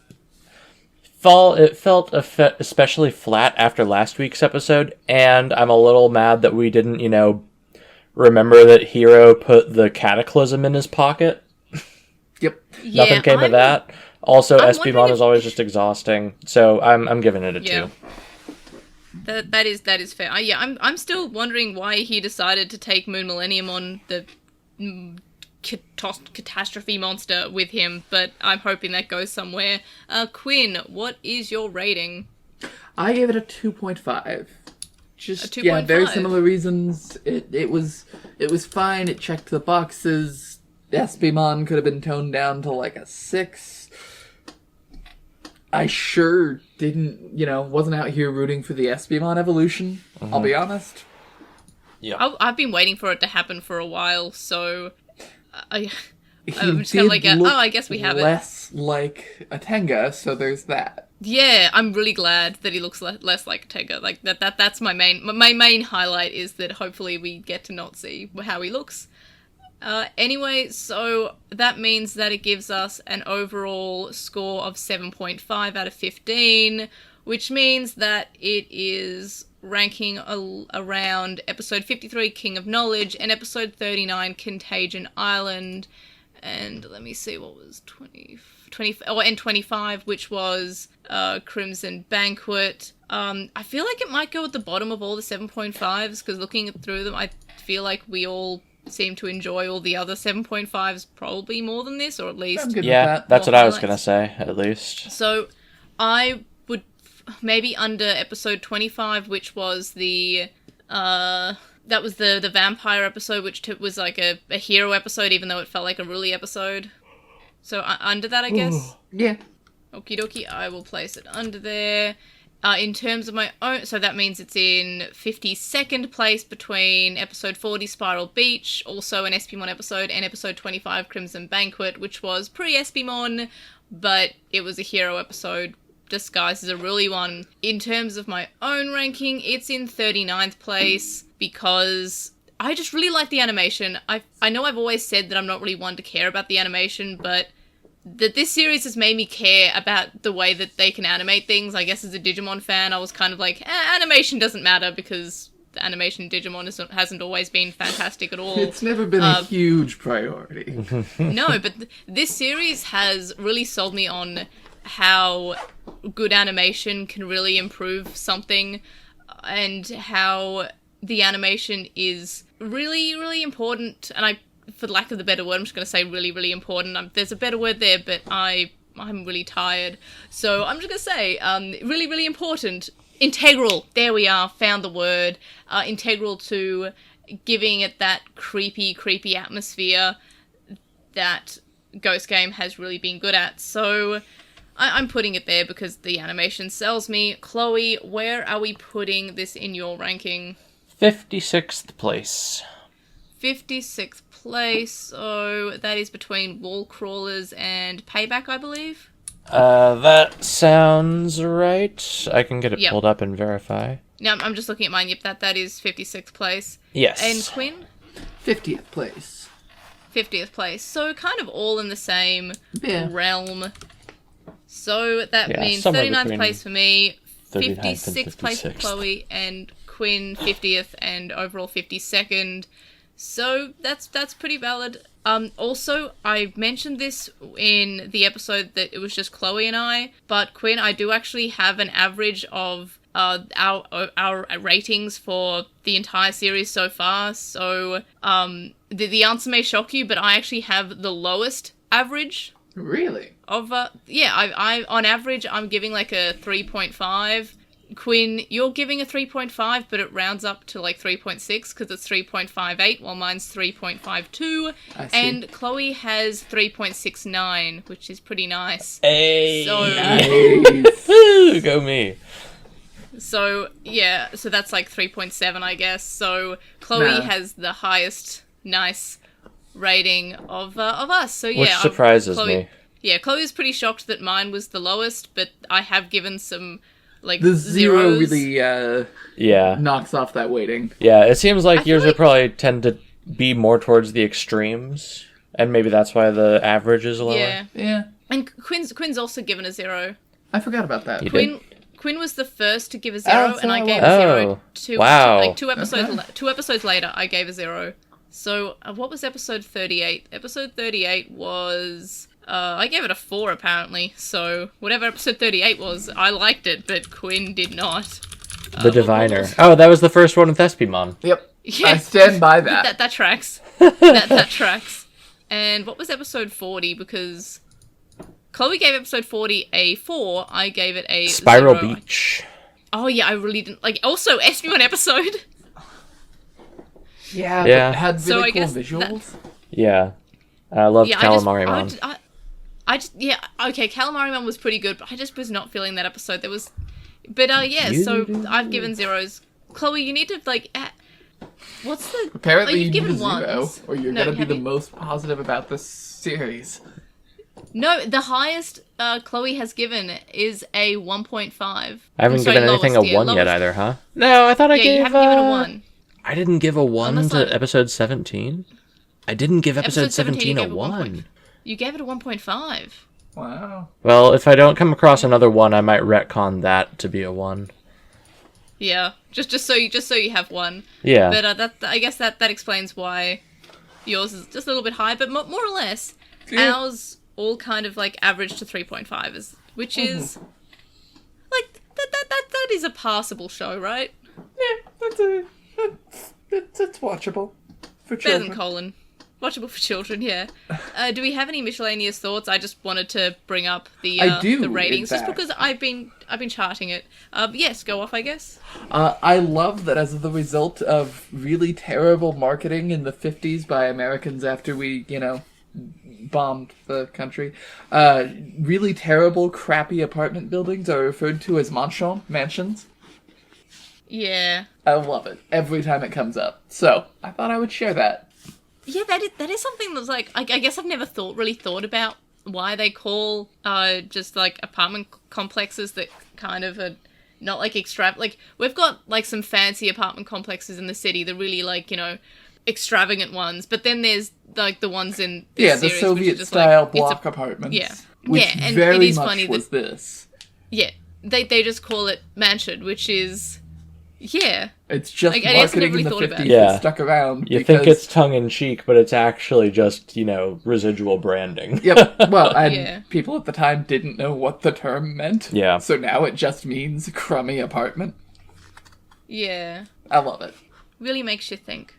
felt especially flat after last week's episode, and I'm a little mad that we didn't, remember that Hiro put the Cataclysm in his pocket. Yep. Yeah, Nothing came of that. Also, Espimon is always just exhausting, so I'm giving it a 2. That is fair. I'm still wondering why he decided to take Moon Millennium on the catastrophe monster with him, but I'm hoping that goes somewhere. Quinn, what is your rating? I gave it a 2.5. Just a 2.5? Very similar reasons. It was fine. It checked the boxes. Espimon could have been toned down to like a 6. I sure didn't, wasn't out here rooting for the Espimon evolution. Mm-hmm. I'll be honest. Yeah, I've been waiting for it to happen for a while, so I'm just kind of like, I guess we have it. Less like a Tenga, so there's that. Yeah, I'm really glad that he looks less like a Tenga. Like that's my main highlight, is that hopefully we get to not see how he looks. Anyway, so that means that it gives us an overall score of 7.5 out of 15, which means that it is ranking around episode 53, King of Knowledge, and episode 39, Contagion Island. And let me see what was 25, which was Crimson Banquet. I feel like it might go at the bottom of all the 7.5s, because looking through them, I feel like we all seem to enjoy all the other 7.5s probably more than this, or at least... I'm good with Yeah, that. that's what I was going to say, at least. So, I would maybe under episode 25, which was the... that was the vampire episode, which was like a hero episode, even though it felt like a Ruli episode. So under that, I guess. Yeah. Okie dokie, I will place it under there. In terms of my own, so that means it's in 52nd place between episode 40, Spiral Beach, also an Espimon episode, and episode 25, Crimson Banquet, which was pre-Espimon, but it was a hero episode disguised as a Ruli one. In terms of my own ranking, it's in 39th place, because I just really like the animation. I know I've always said that I'm not really one to care about the animation, but that this series has made me care about the way that they can animate things. I guess as a Digimon fan, I was kind of like, animation doesn't matter, because the animation in Digimon hasn't always been fantastic at all. It's never been a huge priority. No, but this series has really sold me on how good animation can really improve something, and how the animation is really, really important. And for lack of the better word, I'm just going to say really, really important. There's a better word there, but I'm really tired. So I'm just going to say really, really important. Integral. There we are. Found the word. Integral to giving it that creepy, creepy atmosphere that Ghost Game has really been good at. So I'm putting it there because the animation sells me. Chloe, where are we putting this in your ranking? 56th place. 56th place, so that is between Wall Crawlers and Payback, I believe. That sounds right. I can get it Yep. pulled up and verify. No, I'm just looking at mine. Yep, that is 56th place. Yes. And Quinn? 50th place. 50th place. So kind of all in the same Yeah. realm. So that means somewhere 39th between place for me, 39th and 56th place for 56th. Chloe, and Quinn 50th and overall 52nd. So that's pretty valid. Also, I mentioned this in the episode that it was just Chloe and I, but Quinn, I do actually have an average of our ratings for the entire series so far. So the answer may shock you, but I actually have the lowest average Really? of I on average I'm giving like a 3.5. Quinn, you're giving a 3.5, but it rounds up to like 3.6 because it's 3.58, while mine's 3.52. I see. And Chloe has 3.69, which is pretty nice. Hey! So, Nice. Woo, go me. so that's like 3.7, I guess. So Chloe Nah. has the highest nice rating of us. So yeah, Which surprises me. Yeah, Chloe's pretty shocked that mine was the lowest, but I have given some like The zero zeros. really Yeah. knocks off that weighting. Yeah, it seems like feel yours like- would probably tend to be more towards the extremes, and maybe that's why the average is lower. Yeah, Yeah. and Quinn's also given a 0. I forgot about that. You did? Quinn was the first to give a 0, so and I I gave was. a 0 Oh, two wow. like two episodes Okay. 2 episodes later. I gave a 0. So what was episode 38? Episode 38 was I gave it a 4 apparently. So whatever episode 38 was, I liked it, but Quinn did not. The Diviner. Oh, that was the first one with Espimon. Yep. Yeah. I stand by that. That tracks. that tracks. And what was episode 40? Because Chloe gave episode 40 a 4. I gave it a Spiral 0. Beach. Oh yeah, I really didn't like. Also, Espimon episode. Yeah, Yeah. but it had So really I cool guess visuals. Yeah. I loved Calamari Mon. Okay, Calamari Man was pretty good, but I just was not feeling that episode. There was, but yeah. So I've given zeros. Chloe, you need to like. What's the? Apparently, you've you need a given zero, ones. or you're No, gonna be have the you? most positive about this series. No, the highest Chloe has given is a 1.5. I haven't given anything a 1 yet either, huh? No, I thought I Yeah, gave... you haven't given a 1. I didn't give a 1 Unless to I- episode 17. I didn't give episode 17 you a gave 1. You gave it a 1.5. Wow. Well, if I don't come across another 1, I might retcon that to be a 1. Yeah, just so you have 1. Yeah. But I guess that explains why yours is just a little bit high, but more or less. ours all kind of like average to 3.5, which is like that is a passable show, right? Yeah, that's watchable for Better children. than Colin. Watchable for children, yeah. Do we have any miscellaneous thoughts? I just wanted to bring up the I do, the ratings, in just fact. because I've been charting it. Yes, go off, I guess. I love that as the result of really terrible marketing in the 50s by Americans after we, bombed the country, really terrible, crappy apartment buildings are referred to as mansions. Yeah. I love it every time it comes up. So, I thought I would share that. Yeah, that is something that's like, I guess I've never really thought about why they call just like apartment complexes that kind of are not like like we've got like some fancy apartment complexes in the city, the really like, extravagant ones, but then there's like the ones in this the series, Soviet which are just style like, block apartments. Yeah. Which Yeah, and very it is much funny was this. Yeah, they just call it mansion, which is It's just I guess I never marketing really in the thought about 50s it. Yeah. that stuck around. You because... think it's tongue-in-cheek, but it's actually just, residual branding. Yep. Well, and Yeah. people at the time didn't know what the term meant. Yeah. So now it just means crummy apartment. Yeah. I love it. Really makes you think.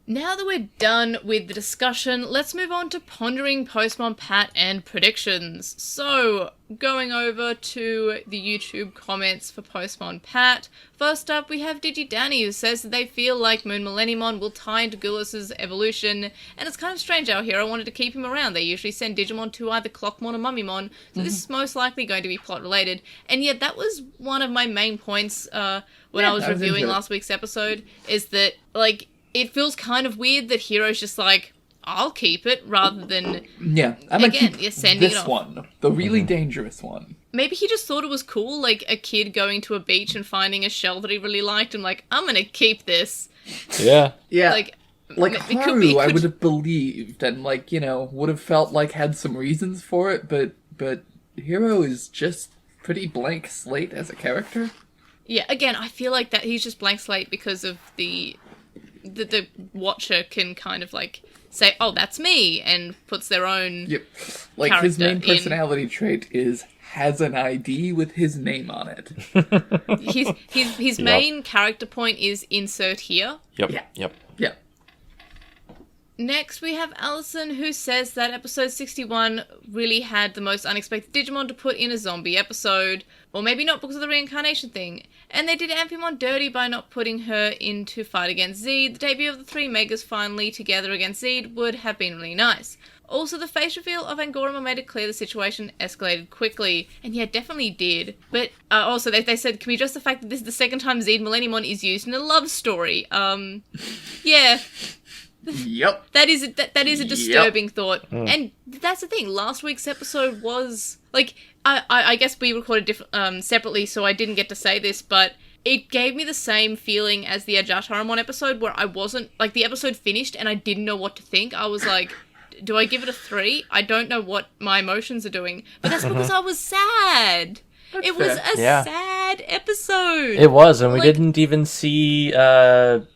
Now that we're done with the discussion, let's move on to pondering Postmon Pat and predictions. So, going over to the YouTube comments for Postmon Pat. First up, we have DigiDanny, who says that they feel like Moon Millenniumon will tie into Gulas's evolution, and it's kind of strange our hero wanted to keep him around. They usually send Digimon to either Clockmon or Mummymon, so this is most likely going to be plot related. And yet, that was one of my main points when I was reviewing into it. last week's episode, is that, like, it feels kind of weird that Hiro's just like, I'll keep it, rather than... Yeah. I'm gonna Again, keep you're sending this it off. one. The really dangerous one. Maybe he just thought it was cool, like a kid going to a beach and finding a shell that he really liked, and like, I'm gonna keep this. Yeah. Yeah. Like it Haru, it I would have believed, and would have felt like had some reasons for it, but Hiro is just pretty blank slate as a character. Yeah, again, I feel like that he's just blank slate because of the watcher can kind of like say, oh, that's me, and puts their own... Yep. Like, his main character in- personality trait is has an ID with his name on it. His main character point is insert here. Yep. Yeah. Yep. Yeah. Next, we have Allison, who says that episode 61 really had the most unexpected Digimon to put in a zombie episode. Or maybe not because of the reincarnation thing. And they did Espimon dirty by not putting her in to fight against Zed. The debut of the three Megas finally together against Zed would have been really nice. Also, the face reveal of Angorama made it clear the situation escalated quickly. And yeah, definitely did. But also, they said, can we address the fact that this is the second time Zed Millenniumon is used in a love story? Yeah. Yep. That is a disturbing thought. And that's the thing. Last week's episode was like I guess we recorded separately, so I didn't get to say this, but it gave me the same feeling as the Ajataramon episode, where I wasn't like, the episode finished and I didn't know what to think. I was like, do I give it a 3? I don't know what my emotions are doing, but that's because I was sad. It was fair. a sad episode. It was, and we Like- didn't even see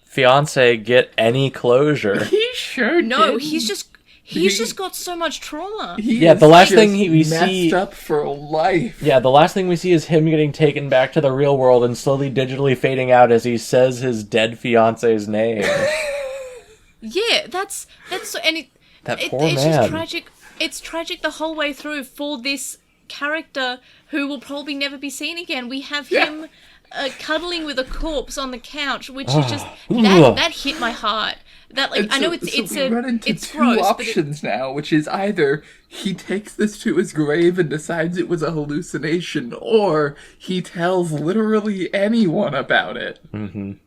fiance get any closure. He sure No, did. he's just got so much trauma. He Yeah, the is last just thing we messed see- up for life. Yeah, the last thing we see is him getting taken back to the real world and slowly digitally fading out as he says his dead fiance's name. Yeah, that's so, and That it's poor just man. tragic. It's tragic the whole way through for this character who will probably never be seen again. We have him cuddling with a corpse on the couch, which is just that hit my heart. That like And I know so it's we run into it's two gross, options now, which is either he takes this to his grave and decides it was a hallucination, or he tells literally anyone about it.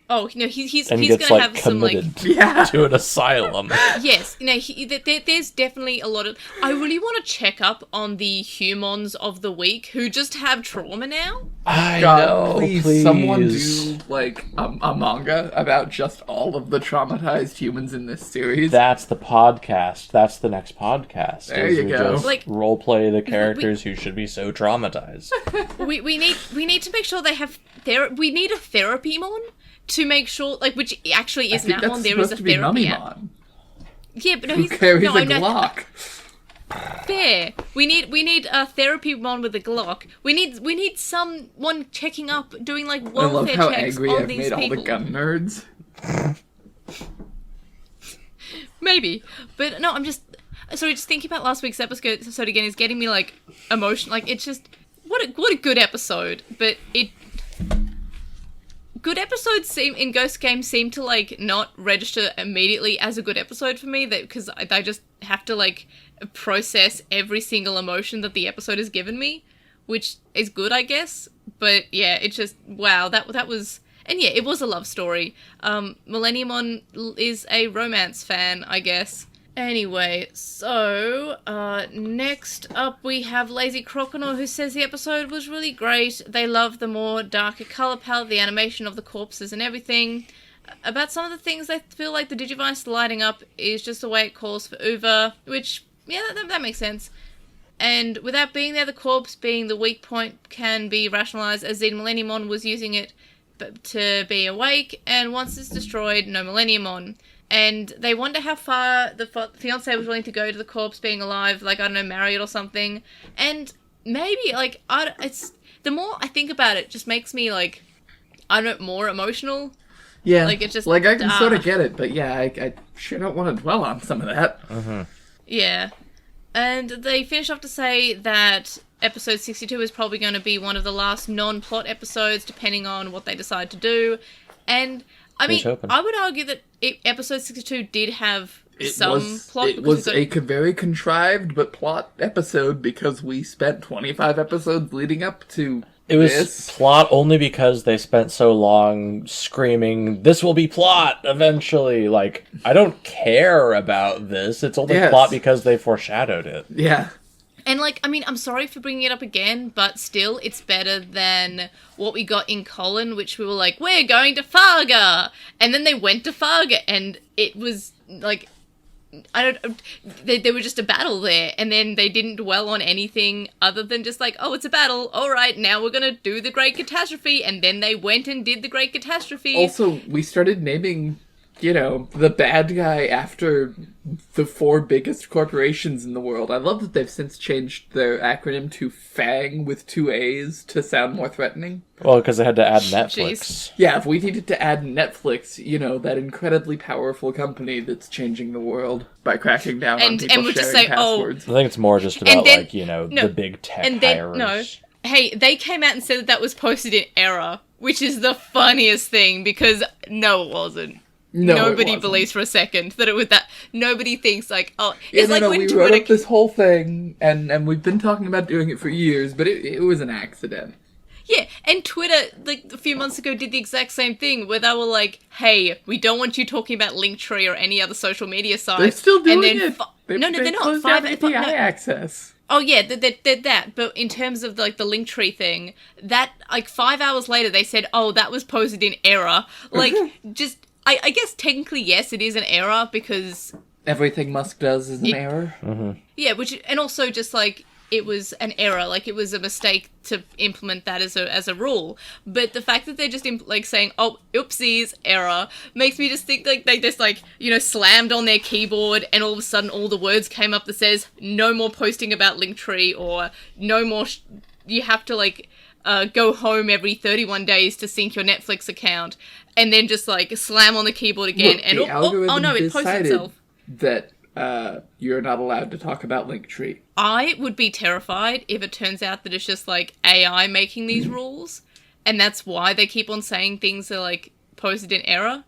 oh no, he's And he's gets gonna like have some like committed Yeah. to an asylum. yes, there's definitely a lot of. I really want to check up on the humans of the week who just have trauma now. I God, know, please, someone do like a manga about just all of the traumatized humans in this series. That's the podcast. That's the next podcast. There is you we go. Just Like- role play the characters who should be so traumatized. We need to make sure they have we need a therapy mon to make sure, like, which actually I is think an that's app-mon. There is supposed a to be therapy app. Mummymon, Yeah, but no, who he's carries no, a I know- Glock. fair. We need a therapy mon with a Glock. We need someone checking up, doing like I love welfare how checks angry on I've these made people. all the gun nerds. Maybe, but no, I'm just thinking about last week's episode again is getting me like emotion. Like it's just what a good episode, but good episodes seem in Ghost Games seem to like not register immediately as a good episode for me, that because I just have to like process every single emotion that the episode has given me, which is good, I guess. But yeah, it's just wow, that was. And yeah, it was a love story. Millenniumon is a romance fan, I guess. Anyway, so, next up we have Lazy Croconaw, who says the episode was really great. They love the more darker colour palette, the animation of the corpses and everything. About some of the things, they feel like the Digivice lighting up is just the way it calls for Uva, which, yeah, that makes sense. And without being there, the corpse being the weak point can be rationalised, as Zed Millenniumon was using it to be awake, and once it's destroyed, no Millenniumon. And they wonder how far the fiancé was willing to go to the corpse being alive, like, I don't know, marry it or something. And maybe, like, it's the more I think about it, just makes me, like, I don't know, more emotional. Yeah, like, it's just, like, I can sort of get it, but yeah, I sure don't want to dwell on some of that. Mm-hmm. Yeah. And they finish off to say that episode 62 is probably going to be one of the last non-plot episodes, depending on what they decide to do. And, I mean, I would argue that episode 62 did have some plot. It was a very contrived but plot episode, because we spent 25 episodes leading up to It was this. plot only because they spent so long screaming, "This will be plot eventually." Like, I don't care about this. It's only plot because they foreshadowed it. Yeah. And, like, I mean, I'm sorry for bringing it up again, but still, it's better than what we got in Colin, which we were like, we're going to Farga! And then they went to Farga, and it was, like, there were just a battle there, and then they didn't dwell on anything other than just like, oh, it's a battle, alright, now we're gonna do the Great Catastrophe, and then they went and did the Great Catastrophe. Also, we started naming, the bad guy after the 4 biggest corporations in the world. I love that they've since changed their acronym to FANG with 2 A's to sound more threatening. Well, because they had to add Netflix. Jeez. Yeah, if we needed to add Netflix, that incredibly powerful company that's changing the world by cracking down on people we'll sharing just say, passwords. I think it's more just about, then, the big tech hirers. No. Hey, they came out and said that was posted in error, which is the funniest thing, because no, it wasn't. Nobody believes for a second that it was that. Nobody thinks like, oh, it's like when we wrote up this whole thing, and we've been talking about doing it for years, but it was an accident. Yeah, and Twitter, like, a few months ago did the exact same thing, where they were like, hey, we don't want you talking about Linktree or any other social media site. They're still doing it. No, they're not. Closed down API access. Oh, yeah, they're that. But in terms of, like, the Linktree thing, that, like, 5 hours later, they said, oh, that was posted in error. Like, just... I guess technically, yes, it is an error, because... Everything Musk does is an error. Mm-hmm. Yeah, and also just, like, it was an error. Like, it was a mistake to implement that as a rule. But the fact that they're just, saying, oh, oopsies, error, makes me just think, like, they just, like, slammed on their keyboard, and all of a sudden all the words came up that says, no more posting about Linktree, or no more... you have to, like... go home every 31 days to sync your Netflix account, and then just, like, slam on the keyboard again. Look, and the algorithm no, it posts itself. That you're not allowed to talk about Linktree. I would be terrified if it turns out that it's just, like, AI making these rules, and that's why they keep on saying things are, like, posted in error.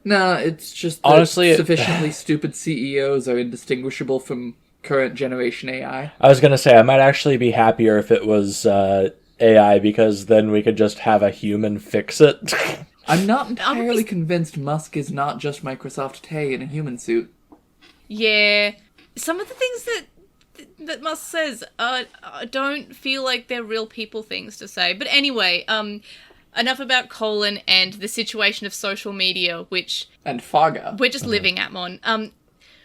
No, it's just that honestly, sufficiently stupid CEOs are indistinguishable from current generation AI. I was gonna say, I might actually be happier if it was AI, because then we could just have a human fix it. I'm not entirely convinced Musk is not just Microsoft Tay in a human suit. Yeah. Some of the things that Musk says, I don't feel like they're real people things to say. But anyway, enough about Colin and the situation of social media, which... And Faga. We're just living at, Mon.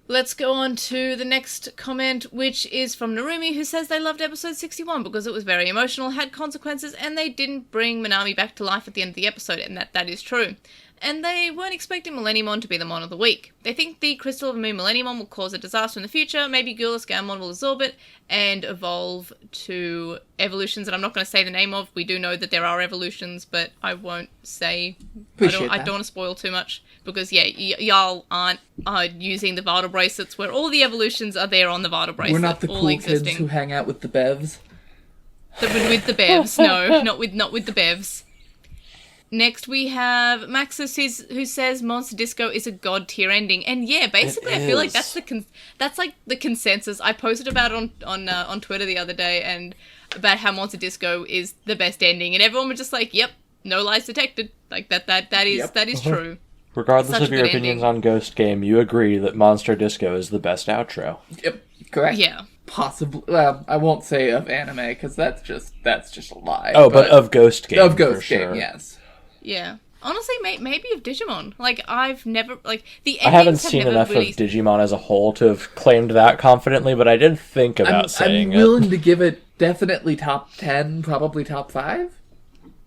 Let's go on to the next comment, which is from Narumi, who says they loved episode 61 because it was very emotional, had consequences, and they didn't bring Minami back to life at the end of the episode, and that is true. and they weren't expecting Millenniumon to be the Mon of the week. They think the Crystal of Moon Millenniumon will cause a disaster in the future, maybe Gulas Gammon will absorb it and evolve to evolutions that I'm not going to say the name of. We do know that there are evolutions, but I won't say... I don't want to spoil too much, because, y'all aren't using the Vital Bracelets where all the evolutions are there on the Vital Bracelet. We're not the cool kids who hang out with the bevs. With the bevs, no, not with the bevs. Next we have Maxis, who says Monster Disco is a god tier ending, and basically I feel like that's the consensus. I posted about it on Twitter the other day, and about how Monster Disco is the best ending, and everyone was just like, "Yep, no lies detected." Like that is true. Regardless of your opinions on Ghost Game, you agree that Monster Disco is the best outro. Yep, correct. Yeah. Possibly. Well, I won't say of anime because that's just a lie. Oh, but of Ghost Game. Of Ghost Game, sure. Yes. Yeah. Honestly, maybe of Digimon. Like, I've never, like, the endings I haven't seen enough of Digimon as a whole to have claimed that confidently, but I did think about saying I'm willing to give it definitely top 10, probably top 5.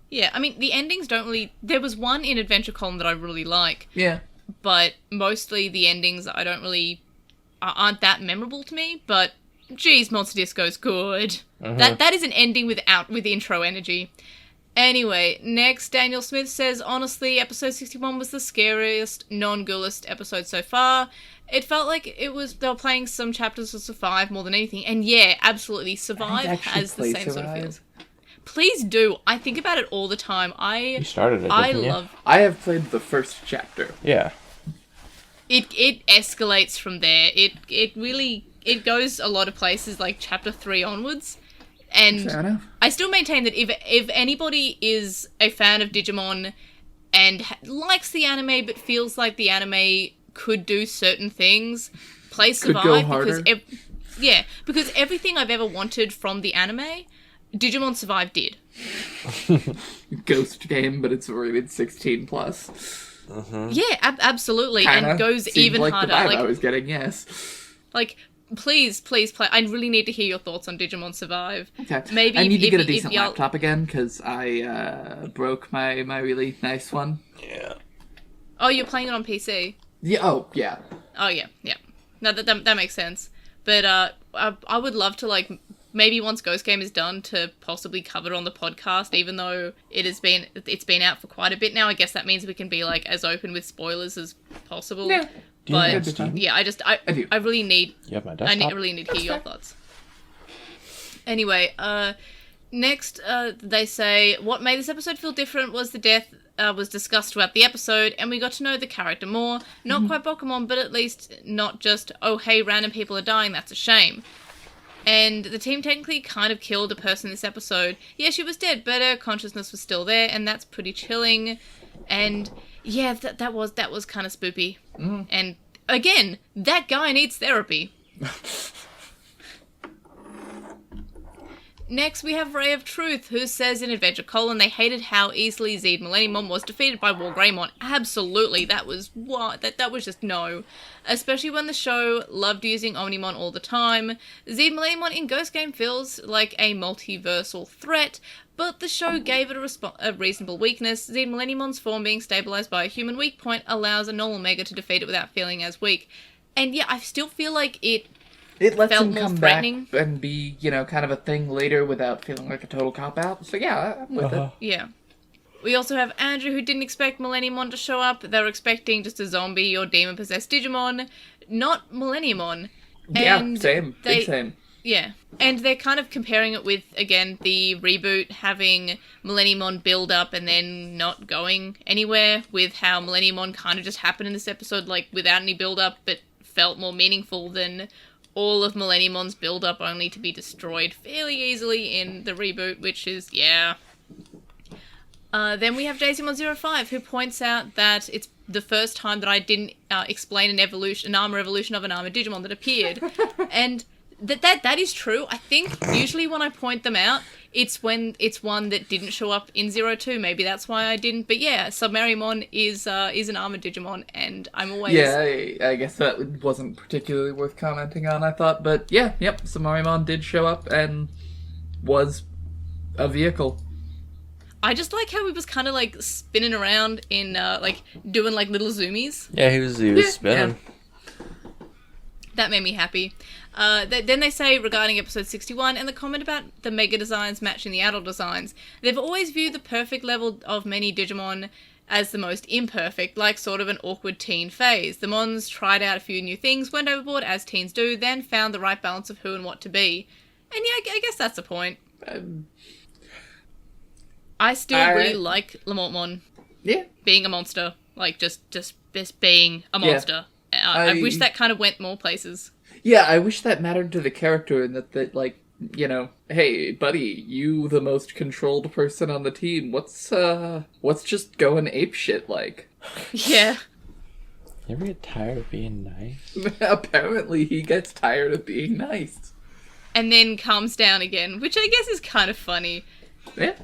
Yeah, I mean, the endings don't really... There was one in Adventure Column that I really like. Yeah. But mostly the endings I don't really... aren't that memorable to me, but... Geez, Monster Disco's good. Mm-hmm. That is an ending with intro energy. Anyway, next, Daniel Smith says, honestly, episode 61 was the scariest, non-Ghouliest episode so far. It felt like they were playing some chapters of Survive more than anything. And absolutely, Survive has the same sort of feels. Please do. I think about it all the time. You started it, didn't you? I have played the first chapter. Yeah. It escalates from there. It really goes a lot of places, like chapter 3 onwards. And I still maintain that if anybody is a fan of Digimon and likes the anime but feels like the anime could do certain things, play Survive, because everything I've ever wanted from the anime, Digimon Survive did. Ghost Game, but it's rated 16+. Mm-hmm. Yeah, absolutely. Kinda and goes even like harder. The vibe I was getting, yes. Like, please play. I really need to hear your thoughts on Digimon Survive. Okay. Maybe I need to get a decent laptop again, because I broke my really nice one. Yeah. Oh, you're playing it on PC? Yeah. Oh, yeah. Oh, yeah. No, that makes sense. But I would love to, like, maybe once Ghost Game is done, to possibly cover it on the podcast, even though it's been out for quite a bit now. I guess that means we can be, like, as open with spoilers as possible. Yeah. But I really need... You have my desktop? I really need to hear your thoughts. Anyway, next, they say, what made this episode feel different was the death was discussed throughout the episode, and we got to know the character more. Not quite Pokemon, but at least not just, oh, hey, random people are dying, that's a shame. And the team technically kind of killed a person this episode. Yeah, she was dead, but her consciousness was still there, and that's pretty chilling. And yeah, that was kind of spoopy. Mm. And again, that guy needs therapy. Next, we have Ray of Truth, who says in Adventure Colon they hated how easily Zed Millenniumon was defeated by Wargreymon. Absolutely, that was what? That was just no. Especially when the show loved using Omnimon all the time. Zed Millenniumon in Ghost Game feels like a multiversal threat, but the show gave it a reasonable weakness. Zed Millenniumon's form being stabilized by a human weak point allows a normal Mega to defeat it without feeling as weak. And yeah, I still feel like it lets him come back and be, kind of a thing later without feeling like a total cop-out. So yeah, I'm with it. Yeah. We also have Andrew, who didn't expect Millenniumon to show up. They were expecting just a zombie or demon-possessed Digimon, not Millenniumon. And same. Big same. Yeah. And they're kind of comparing it with, again, the reboot having Millenniumon build up and then not going anywhere, with how Millenniumon kind of just happened in this episode, like, without any build-up, but felt more meaningful than all of Millenniumon's build-up only to be destroyed fairly easily in the reboot, which is, yeah. Then we have Daisymon05, who points out that it's the first time that I didn't explain an armor evolution of an armored Digimon that appeared. And that is true. I think usually when I point them out, it's when it's one that didn't show up in 02. Maybe that's why I didn't. But yeah, Submarimon is an armored Digimon, and I'm always... Yeah, I guess that wasn't particularly worth commenting on, I thought. But yeah, Submarimon did show up and was a vehicle. I just like how he was kind of like spinning around in like doing like little zoomies. Yeah, he was spinning. Yeah. That made me happy. Then they say regarding episode 61 and the comment about the mega designs matching the adult designs, they've always viewed the perfect level of many Digimon as the most imperfect, like sort of an awkward teen phase. The Mons tried out a few new things, went overboard as teens do, then found the right balance of who and what to be. And yeah, I guess that's the point. I still really like Lamortmon. Yeah. Being a monster. Like, just being a monster. Yeah. I wish that kind of went more places. Yeah, I wish that mattered to the character and that like, you know, hey, buddy, you the most controlled person on the team. What's just going apeshit like? Yeah. You ever get tired of being nice? Apparently he gets tired of being nice. And then calms down again, which I guess is kind of funny. Yeah.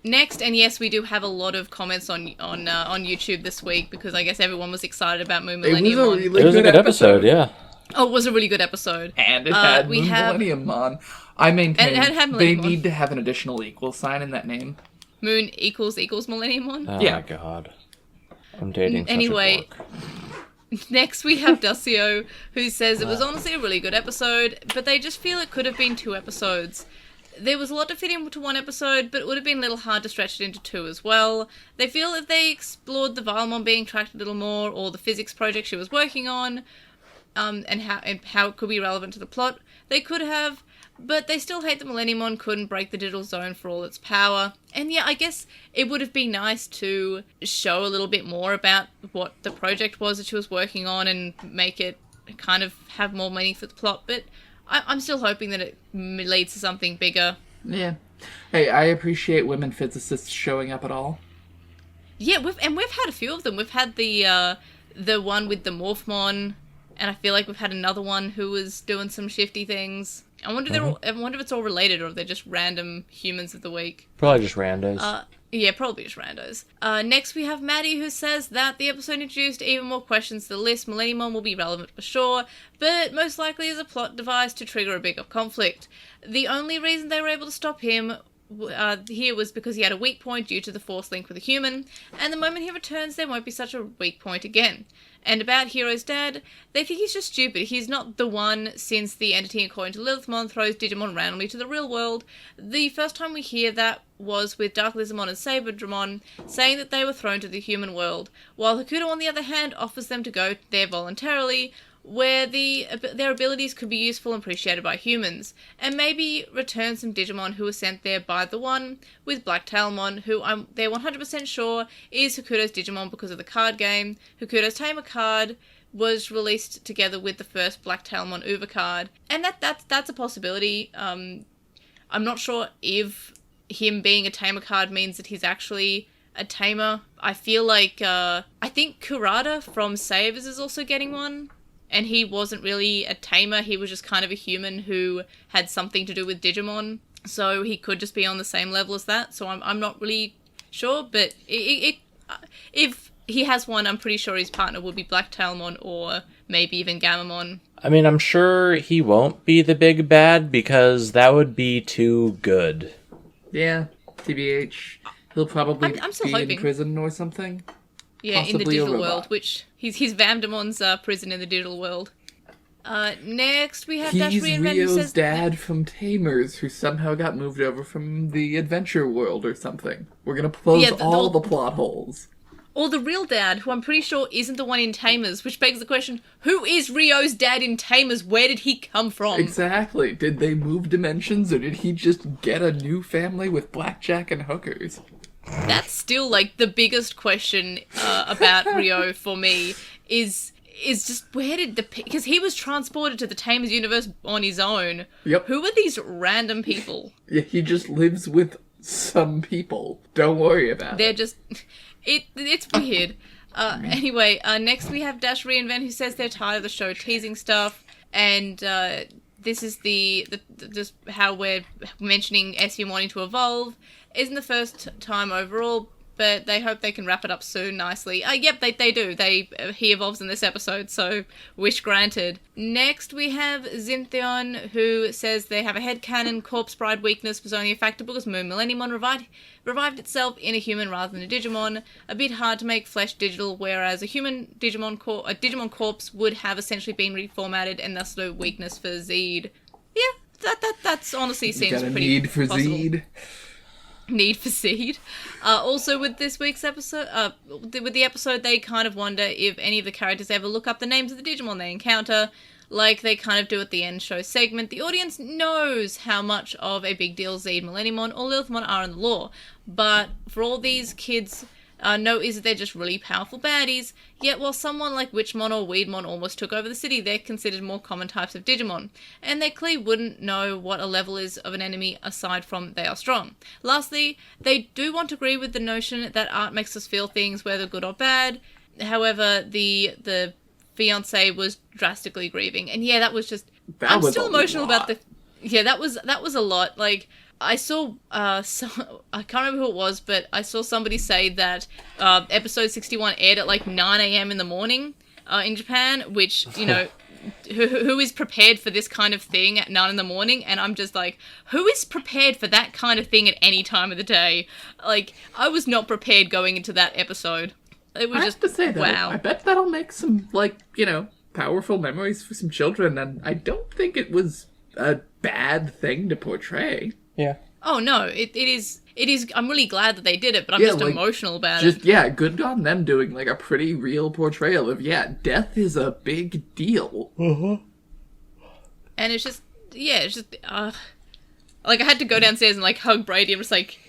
Next, and yes, we do have a lot of comments on YouTube this week because I guess everyone was excited about Moon Millennium. It was a good episode, yeah. Oh, it was a really good episode. And it had Moon Millennium on. I maintain they need to have an additional equal sign in that name. Moon equals Millennium on? Oh my god. I'm dating such a dork. Next we have Ducio, who says it was honestly a really good episode, but they just feel it could have been 2 episodes. There was a lot to fit into 1 episode, but it would have been a little hard to stretch it into 2 as well. They feel if they explored the Vilemon being tracked a little more, or the physics project she was working on, and how it could be relevant to the plot, they could have, but they still hate that Millenniumon couldn't break the digital zone for all its power. And yeah, I guess it would have been nice to show a little bit more about what the project was that she was working on and make it kind of have more meaning for the plot, but I'm still hoping that it leads to something bigger. Yeah. Hey, I appreciate women physicists showing up at all. Yeah, we've had a few of them. We've had the one with the Morphmon, and I feel like we've had another one who was doing some shifty things. I wonder if it's all related or if they're just random humans of the week. Probably just randos. Yeah, probably just randos. Next we have Maddie, who says that the episode introduced even more questions to the list. Millenniumon will be relevant for sure, but most likely as a plot device to trigger a bigger conflict. The only reason they were able to stop him here was because he had a weak point due to the force link with a human, and the moment he returns there won't be such a weak point again. And about Hiro's dad, they think he's just stupid. He's not the one, since the entity according to Lilithmon throws Digimon randomly to the real world. The first time we hear that was with Dark Lizardmon and Saberdramon saying that they were thrown to the human world, while Hakuto on the other hand offers them to go there voluntarily, where their abilities could be useful and appreciated by humans, and maybe return some Digimon who were sent there by the one with Blacktailmon, who they're 100% sure is Hakuto's Digimon because of the card game. Hakuto's Tamer card was released together with the first Blacktailmon Uber card, and that's a possibility. I'm not sure if him being a Tamer card means that he's actually a Tamer. I feel like I think Kurata from Savers is also getting one. And he wasn't really a tamer, he was just kind of a human who had something to do with Digimon. So he could just be on the same level as that. So I'm not really sure, but if he has one, I'm pretty sure his partner would be Blacktailmon or maybe even Gammamon. I mean, I'm sure he won't be the big bad because that would be too good. Yeah, TBH. He'll probably I'm still be hoping. In prison or something. Yeah, Possibly in the digital a robot. world, which he's Vamdamon's prison in the digital world. Next we have Dash He's Reinvent, who Rio's says dad from Tamers, who somehow got moved over from the adventure world or something. We're gonna close all the plot holes. Or the real dad, who I'm pretty sure isn't the one in Tamers, which begs the question, who is Rio's dad in Tamers? Where did he come from? Exactly. Did they move dimensions, or did he just get a new family with blackjack and hookers? That's still, like, the biggest question about Rio for me, is just where did because he was transported to the Tamers universe on his own. Yep. Who are these random people? Yeah, he just lives with some people. Don't worry about They're it. just... It's weird. Anyway, next we have Dash Reinvent, who says they're tired of the show teasing stuff, and this is the just how we're mentioning Espimon wanting to evolve. Isn't the first time overall, but they hope they can wrap it up soon nicely. Yep, they do. He evolves in this episode, so wish granted. Next, we have Zintheon, who says they have a headcanon corpse bride weakness was only a factor because Moon Millenniumon revived itself in a human rather than a Digimon. A bit hard to make flesh digital, whereas a human Digimon corpse would have essentially been reformatted and thus no weakness for Zed. Yeah, that's honestly seems got a pretty need for possible. Zed. Need for Seed. Also, with this week's episode, with the episode, they kind of wonder if any of the characters ever look up the names of the Digimon they encounter, like they kind of do at the end show segment. The audience knows how much of a big deal Zed, Millenniumon, or Lilithmon are in the lore, but for all these kids know is that they're just really powerful baddies, yet while someone like Witchmon or Weedmon almost took over the city, they're considered more common types of Digimon, and they clearly wouldn't know what a level is of an enemy aside from they are strong. Lastly, they do want to agree with the notion that art makes us feel things, whether good or bad. However, the fiancé was drastically grieving, and yeah, that was just... I'm still emotional about the... Yeah, that was a lot, like... I saw, I can't remember who it was, but I saw somebody say that episode 61 aired at like 9 a.m. in the morning in Japan, which, you know, who is prepared for this kind of thing at 9 in the morning? And I'm just like, who is prepared for that kind of thing at any time of the day? Like, I was not prepared going into that episode. It was have to say, though, wow. I bet that'll make some, like, you know, powerful memories for some children, and I don't think it was a bad thing to portray. Yeah. Oh no, it is. I'm really glad that they did it, but I'm just like, emotional about it. Yeah, good on them doing like a pretty real portrayal of death is a big deal. And it's just like I had to go downstairs and like hug Brady. I'm just like,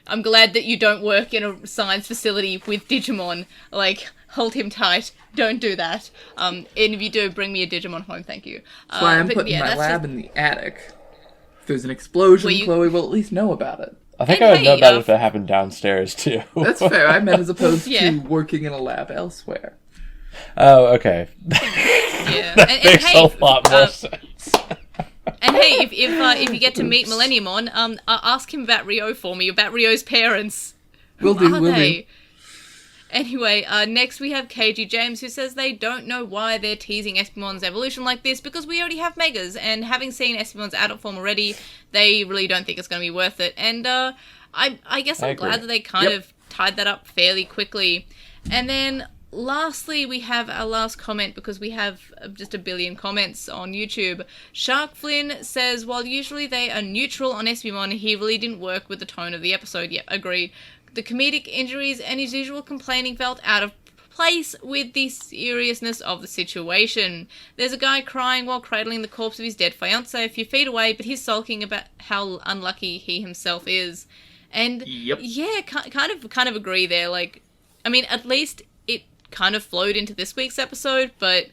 I'm glad that you don't work in a science facility with Digimon. Like, hold him tight. Don't do that. And if you do, bring me a Digimon home. Thank you. That's why I'm putting my lab in the attic. If there's an explosion, Chloe will at least know about it. I think I would know about it if it happened downstairs, too. That's fair. I meant as opposed to working in a lab elsewhere. Oh, okay. Yeah. That makes a lot more sense. And hey, if you get to meet Millenniumon, ask him about Rio for me, about Rio's parents. Will do. Anyway, next we have KG James, who says they don't know why they're teasing Espimon's evolution like this, because we already have Megas, and having seen Espimon's adult form already, they really don't think it's going to be worth it. And I guess I'm glad that they kind of tied that up fairly quickly. And then lastly, we have our last comment, because we have just a billion comments on YouTube. Shark Flynn says, while usually they are neutral on Espimon, he really didn't work with the tone of the episode. Yep, agreed. The comedic injuries and his usual complaining felt out of place with the seriousness of the situation. There's a guy crying while cradling the corpse of his dead fiancé a few feet away, but he's sulking about how unlucky he himself is. And yeah, kind of agree there. Like, I mean, at least it kind of flowed into this week's episode, but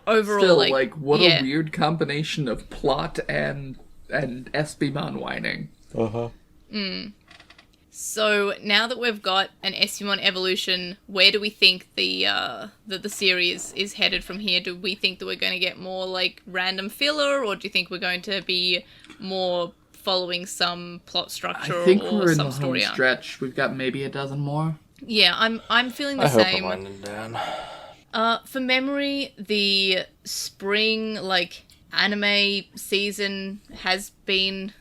overall, still, like what a weird combination of plot and Espimon whining. So now that we've got an Espimon evolution, where do we think the series is headed from here? Do we think that we're going to get more like random filler, or do you think we're going to be more following some plot structure? I think or we're in some the story home arc? Stretch. We've got maybe a dozen more. Yeah, I'm feeling the I same. hope I'm winding down. For memory, the spring anime season has been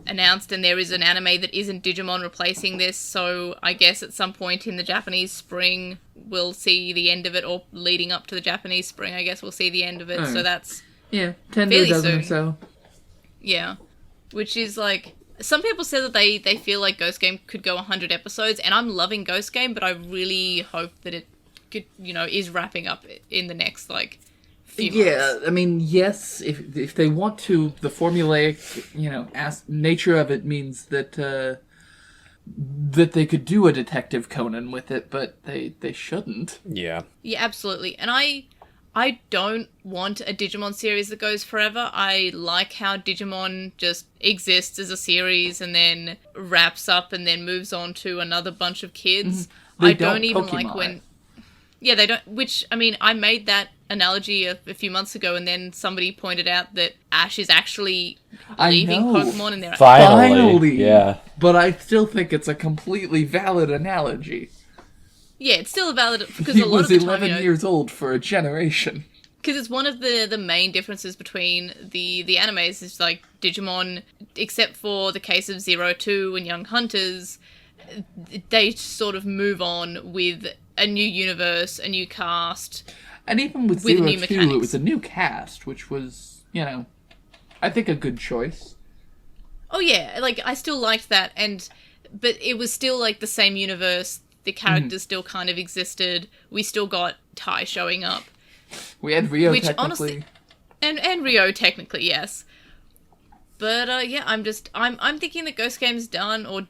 announced, and there is an anime that isn't Digimon replacing this, so I guess at some point in the Japanese spring we'll see the end of it, or leading up to the Japanese spring I guess we'll see the end of it. So that's 10 to a dozen or so. Yeah, which is like, some people said that they feel like Ghost Game could go 100 episodes, and I'm loving Ghost Game, but I really hope that it could, is wrapping up in the next few months. I mean, yes, if they want to, the formulaic, nature of it means that that they could do a Detective Conan with it, but they shouldn't. Yeah, absolutely. And I don't want a Digimon series that goes forever. I like how Digimon just exists as a series and then wraps up and then moves on to another bunch of kids. They I don't even Pokemon like when... Yeah, they don't... Which, I mean, I made that analogy a few months ago, and then somebody pointed out that Ash is actually I leaving know. Pokemon, and they're like, Finally. Yeah. But I still think it's a completely valid analogy. yeah, it's still a valid because He a lot was of the time, 11 years old for a generation. because it's one of the main differences between the animes is like Digimon, except for the case of 02 and Young Hunters, they sort of move on with a new universe, a new cast. And even with With Zero new 2, mechanics. it was a new cast, which was, I think a good choice. Oh yeah, like I still liked that, but it was still like the same universe. The characters still kind of existed. We still got Tai showing up, We had Rio which technically. honestly, and Rio technically, yes. But yeah, I'm thinking that Ghost Game's done, or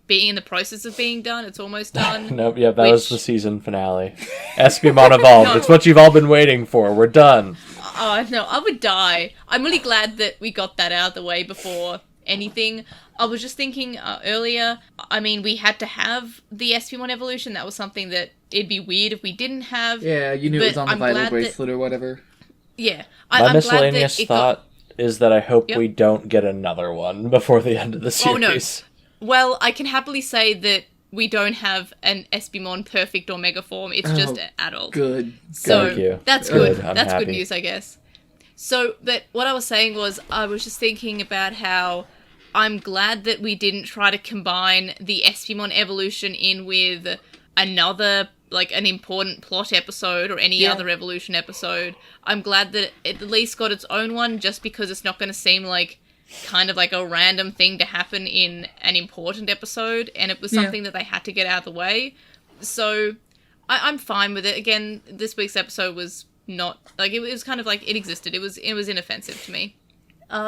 being in the process of being done. It's almost done. Nope, yeah, that was the season finale. Espimon evolved. No. It's what you've all been waiting for. We're done. Oh no, I would die. I'm really glad that we got that out of the way before anything. I was just thinking earlier, I mean, we had to have the Espimon evolution. That was something that it'd be weird if we didn't have. Yeah, you knew it was on the I'm Vital glad that- Bracelet or whatever. Yeah. My I'm glad miscellaneous that it thought is that I hope Yep. we don't get another one before the end of the Oh, no. series. Well, I can happily say that we don't have an Espimon perfect or mega form. It's just adult. Good. So Thank you. that's good. Good, I'm That's good happy. news, I guess. So, but what I was saying was, I was just thinking about how I'm glad that we didn't try to combine the Espimon evolution in with another, like, an important plot episode or any Yeah. other evolution episode. I'm glad that it at least got its own one, just because it's not going to seem like kind of like a random thing to happen in an important episode, and it was something that they had to get out of the way. So I'm fine with it. Again, this week's episode was not like, it was kind of like it existed. It was inoffensive to me.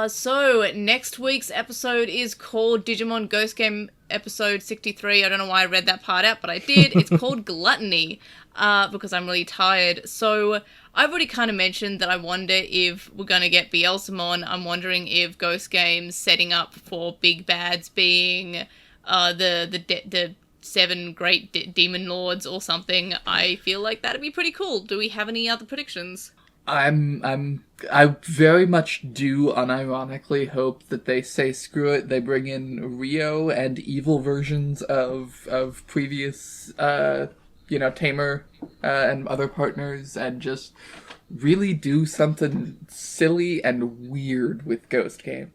So next week's episode is called Digimon Ghost Game episode 63. I don't know why I read that part out, but I did. It's called Gluttony, because I'm really tired. So I've already kind of mentioned that I wonder if we're going to get Beelzemon. I'm wondering if Ghost Game's setting up for big bads being the 7 great demon lords or something. I feel like that'd be pretty cool. Do we have any other predictions? I very much do unironically hope that they say screw it, they bring in Rio and evil versions of previous Tamer and other partners, and just really do something silly and weird with Ghost Game.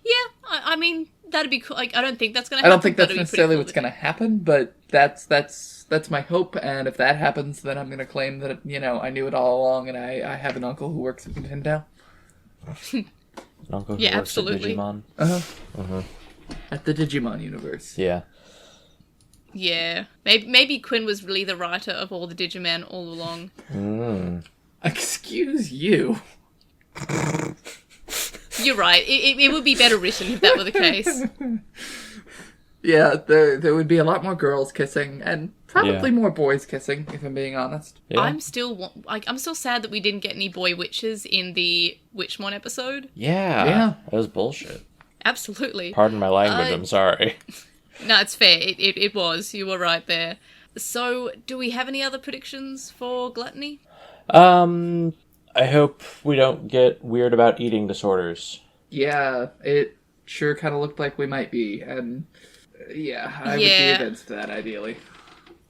Yeah, I mean, that'd be cool. Like, I don't think that's gonna I happen. don't think but that's it'd be necessarily pretty cool what's going to happen, but that's my hope, and if that happens, then I'm going to claim that, I knew it all along, and I have an uncle who works at Nintendo. An uncle who Yeah, works absolutely. at Digimon. At the Digimon universe. Yeah. Yeah, maybe Quinn was really the writer of all the Digimon all along. Excuse you. You're right. It would be better written if that were the case. Yeah, there would be a lot more girls kissing, and probably Yeah. more boys kissing, if I'm being honest. Yeah. I'm still sad that we didn't get any boy witches in the Witchmon episode. Yeah. That was bullshit. Absolutely. Pardon my language, I'm sorry. No, it's fair. It was. You were right there. So, do we have any other predictions for Gluttony? I hope we don't get weird about eating disorders. Yeah, it sure kind of looked like we might be, and I would be Yeah. against that, ideally.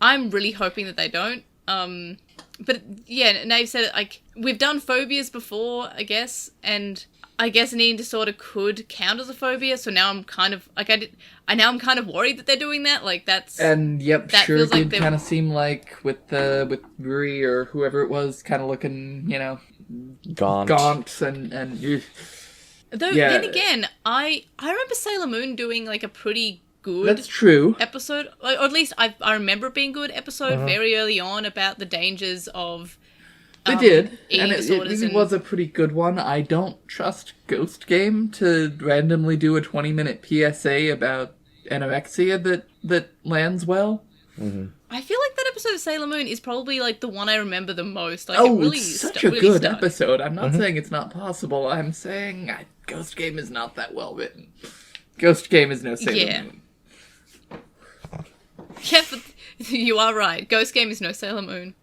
I'm really hoping that they don't. But yeah, Nave said it, like, we've done phobias before, I guess, and I guess an eating disorder could count as a phobia, so now I'm kind of, like, I'm kind of worried that they're doing that, like, that's... And yep, That sure feels like did they- kind of seem like with Rui or whoever it was, kind of looking, gaunt and Though, yeah. then again, I remember Sailor Moon doing, like, a pretty good... That's true. episode, or at least I remember it being a good episode very early on about the dangers of They did, eating and it disorders really was a pretty good one. I don't trust Ghost Game to randomly do a 20-minute PSA about anorexia that lands well. I feel like that episode of Sailor Moon is probably like the one I remember the most. Like, Oh, it really it's such stu- a really good stuck. episode. I'm not saying it's not possible. I'm saying Ghost Game is not that well written. Ghost Game is no Sailor Yeah. Moon. Yeah, but you are right. Ghost Game is no Sailor Moon.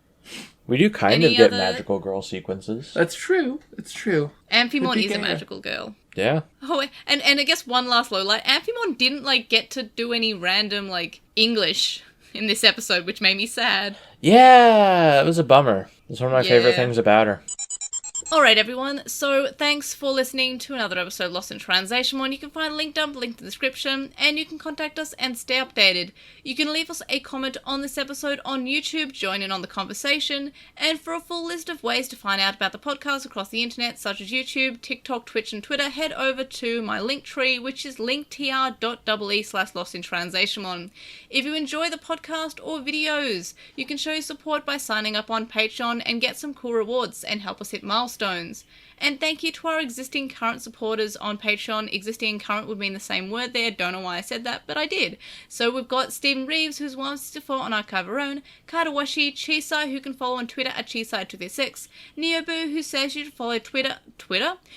We do kind Any of get other- magical girl sequences. That's true. It's true. Amphimon Could be is a gay. magical girl. Yeah. Oh, and I guess one last lowlight. Amphimon didn't, get to do any random, English in this episode, which made me sad. Yeah, it was a bummer. It's one of my favorite Yeah. things about her. Alright everyone, so thanks for listening to another episode of Lost in Translationmon. You can find a link in the description, and you can contact us and stay updated. You can leave us a comment on this episode on YouTube, join in on the conversation, and for a full list of ways to find out about the podcast across the internet, such as YouTube, TikTok, Twitch, and Twitter, head over to my link tree, which is linktr.ee/LostinTranslationmon. If you enjoy the podcast or videos, you can show your support by signing up on Patreon and get some cool rewards and help us hit milestones. And thank you to our existing current supporters on Patreon. Existing and current would mean the same word there. Don't know why I said that, but I did. So we've got Stephen Reeves, who's 164 on Archive Our Own, Katawashi, Chisai, who can follow on Twitter at Chisai236, Neoboo, who says you should follow Twitter?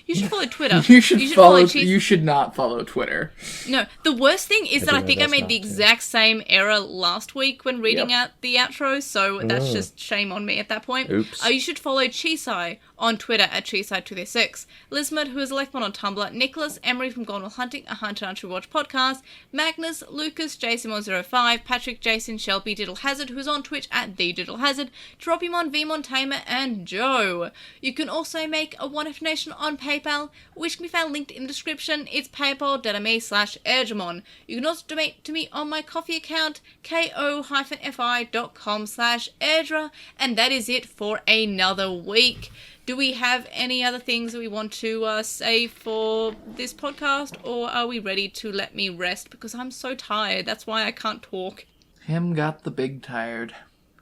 You should follow Twitter. You should follow. Chis- You should not follow Twitter. No, the worst thing is that I do think my I best made not the to. exact same error last week when reading out the outro, so that's just shame on me at that point. Oops. You should follow Chisai on Twitter at Chisai236, Lismut, who is Electmon on Tumblr, Nicholas, Emery from Gone Will Hunting, a Hunter Hunter Watch podcast, Magnus, Lucas, Jason105, Patrick, Jason, Shelby, Diddle Hazard, who is on Twitch at The Diddle Hazard, Tropimon, Vmon Tamer, and Joe. You can also make a one-off donation on PayPal, which can be found linked in the description. It's paypal.me/Airgemon. You can also donate to me on my coffee account, ko-fi.com/Airdra, and that is it for another week. Do we have any other things that we want to say for this podcast, or are we ready to let me rest? Because I'm so tired. That's why I can't talk. Him got the big tired.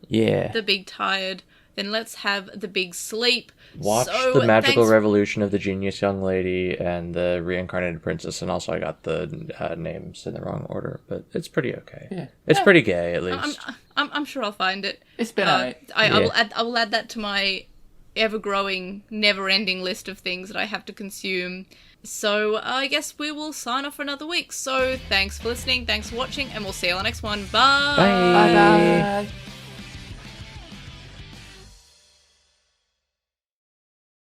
Yeah. The big tired. Then let's have the big sleep. Watch So, the magical thanks- revolution of the genius young lady and the reincarnated princess, and also I got the names in the wrong order, but it's pretty okay. Yeah. It's pretty gay, at least. I'm sure I'll find it. It's been alright. I will add that to my ever-growing, never-ending list of things that I have to consume. So I guess we will sign off for another week. So thanks for listening, thanks for watching, and we'll see you on the next one. Bye! Bye. Bye bye.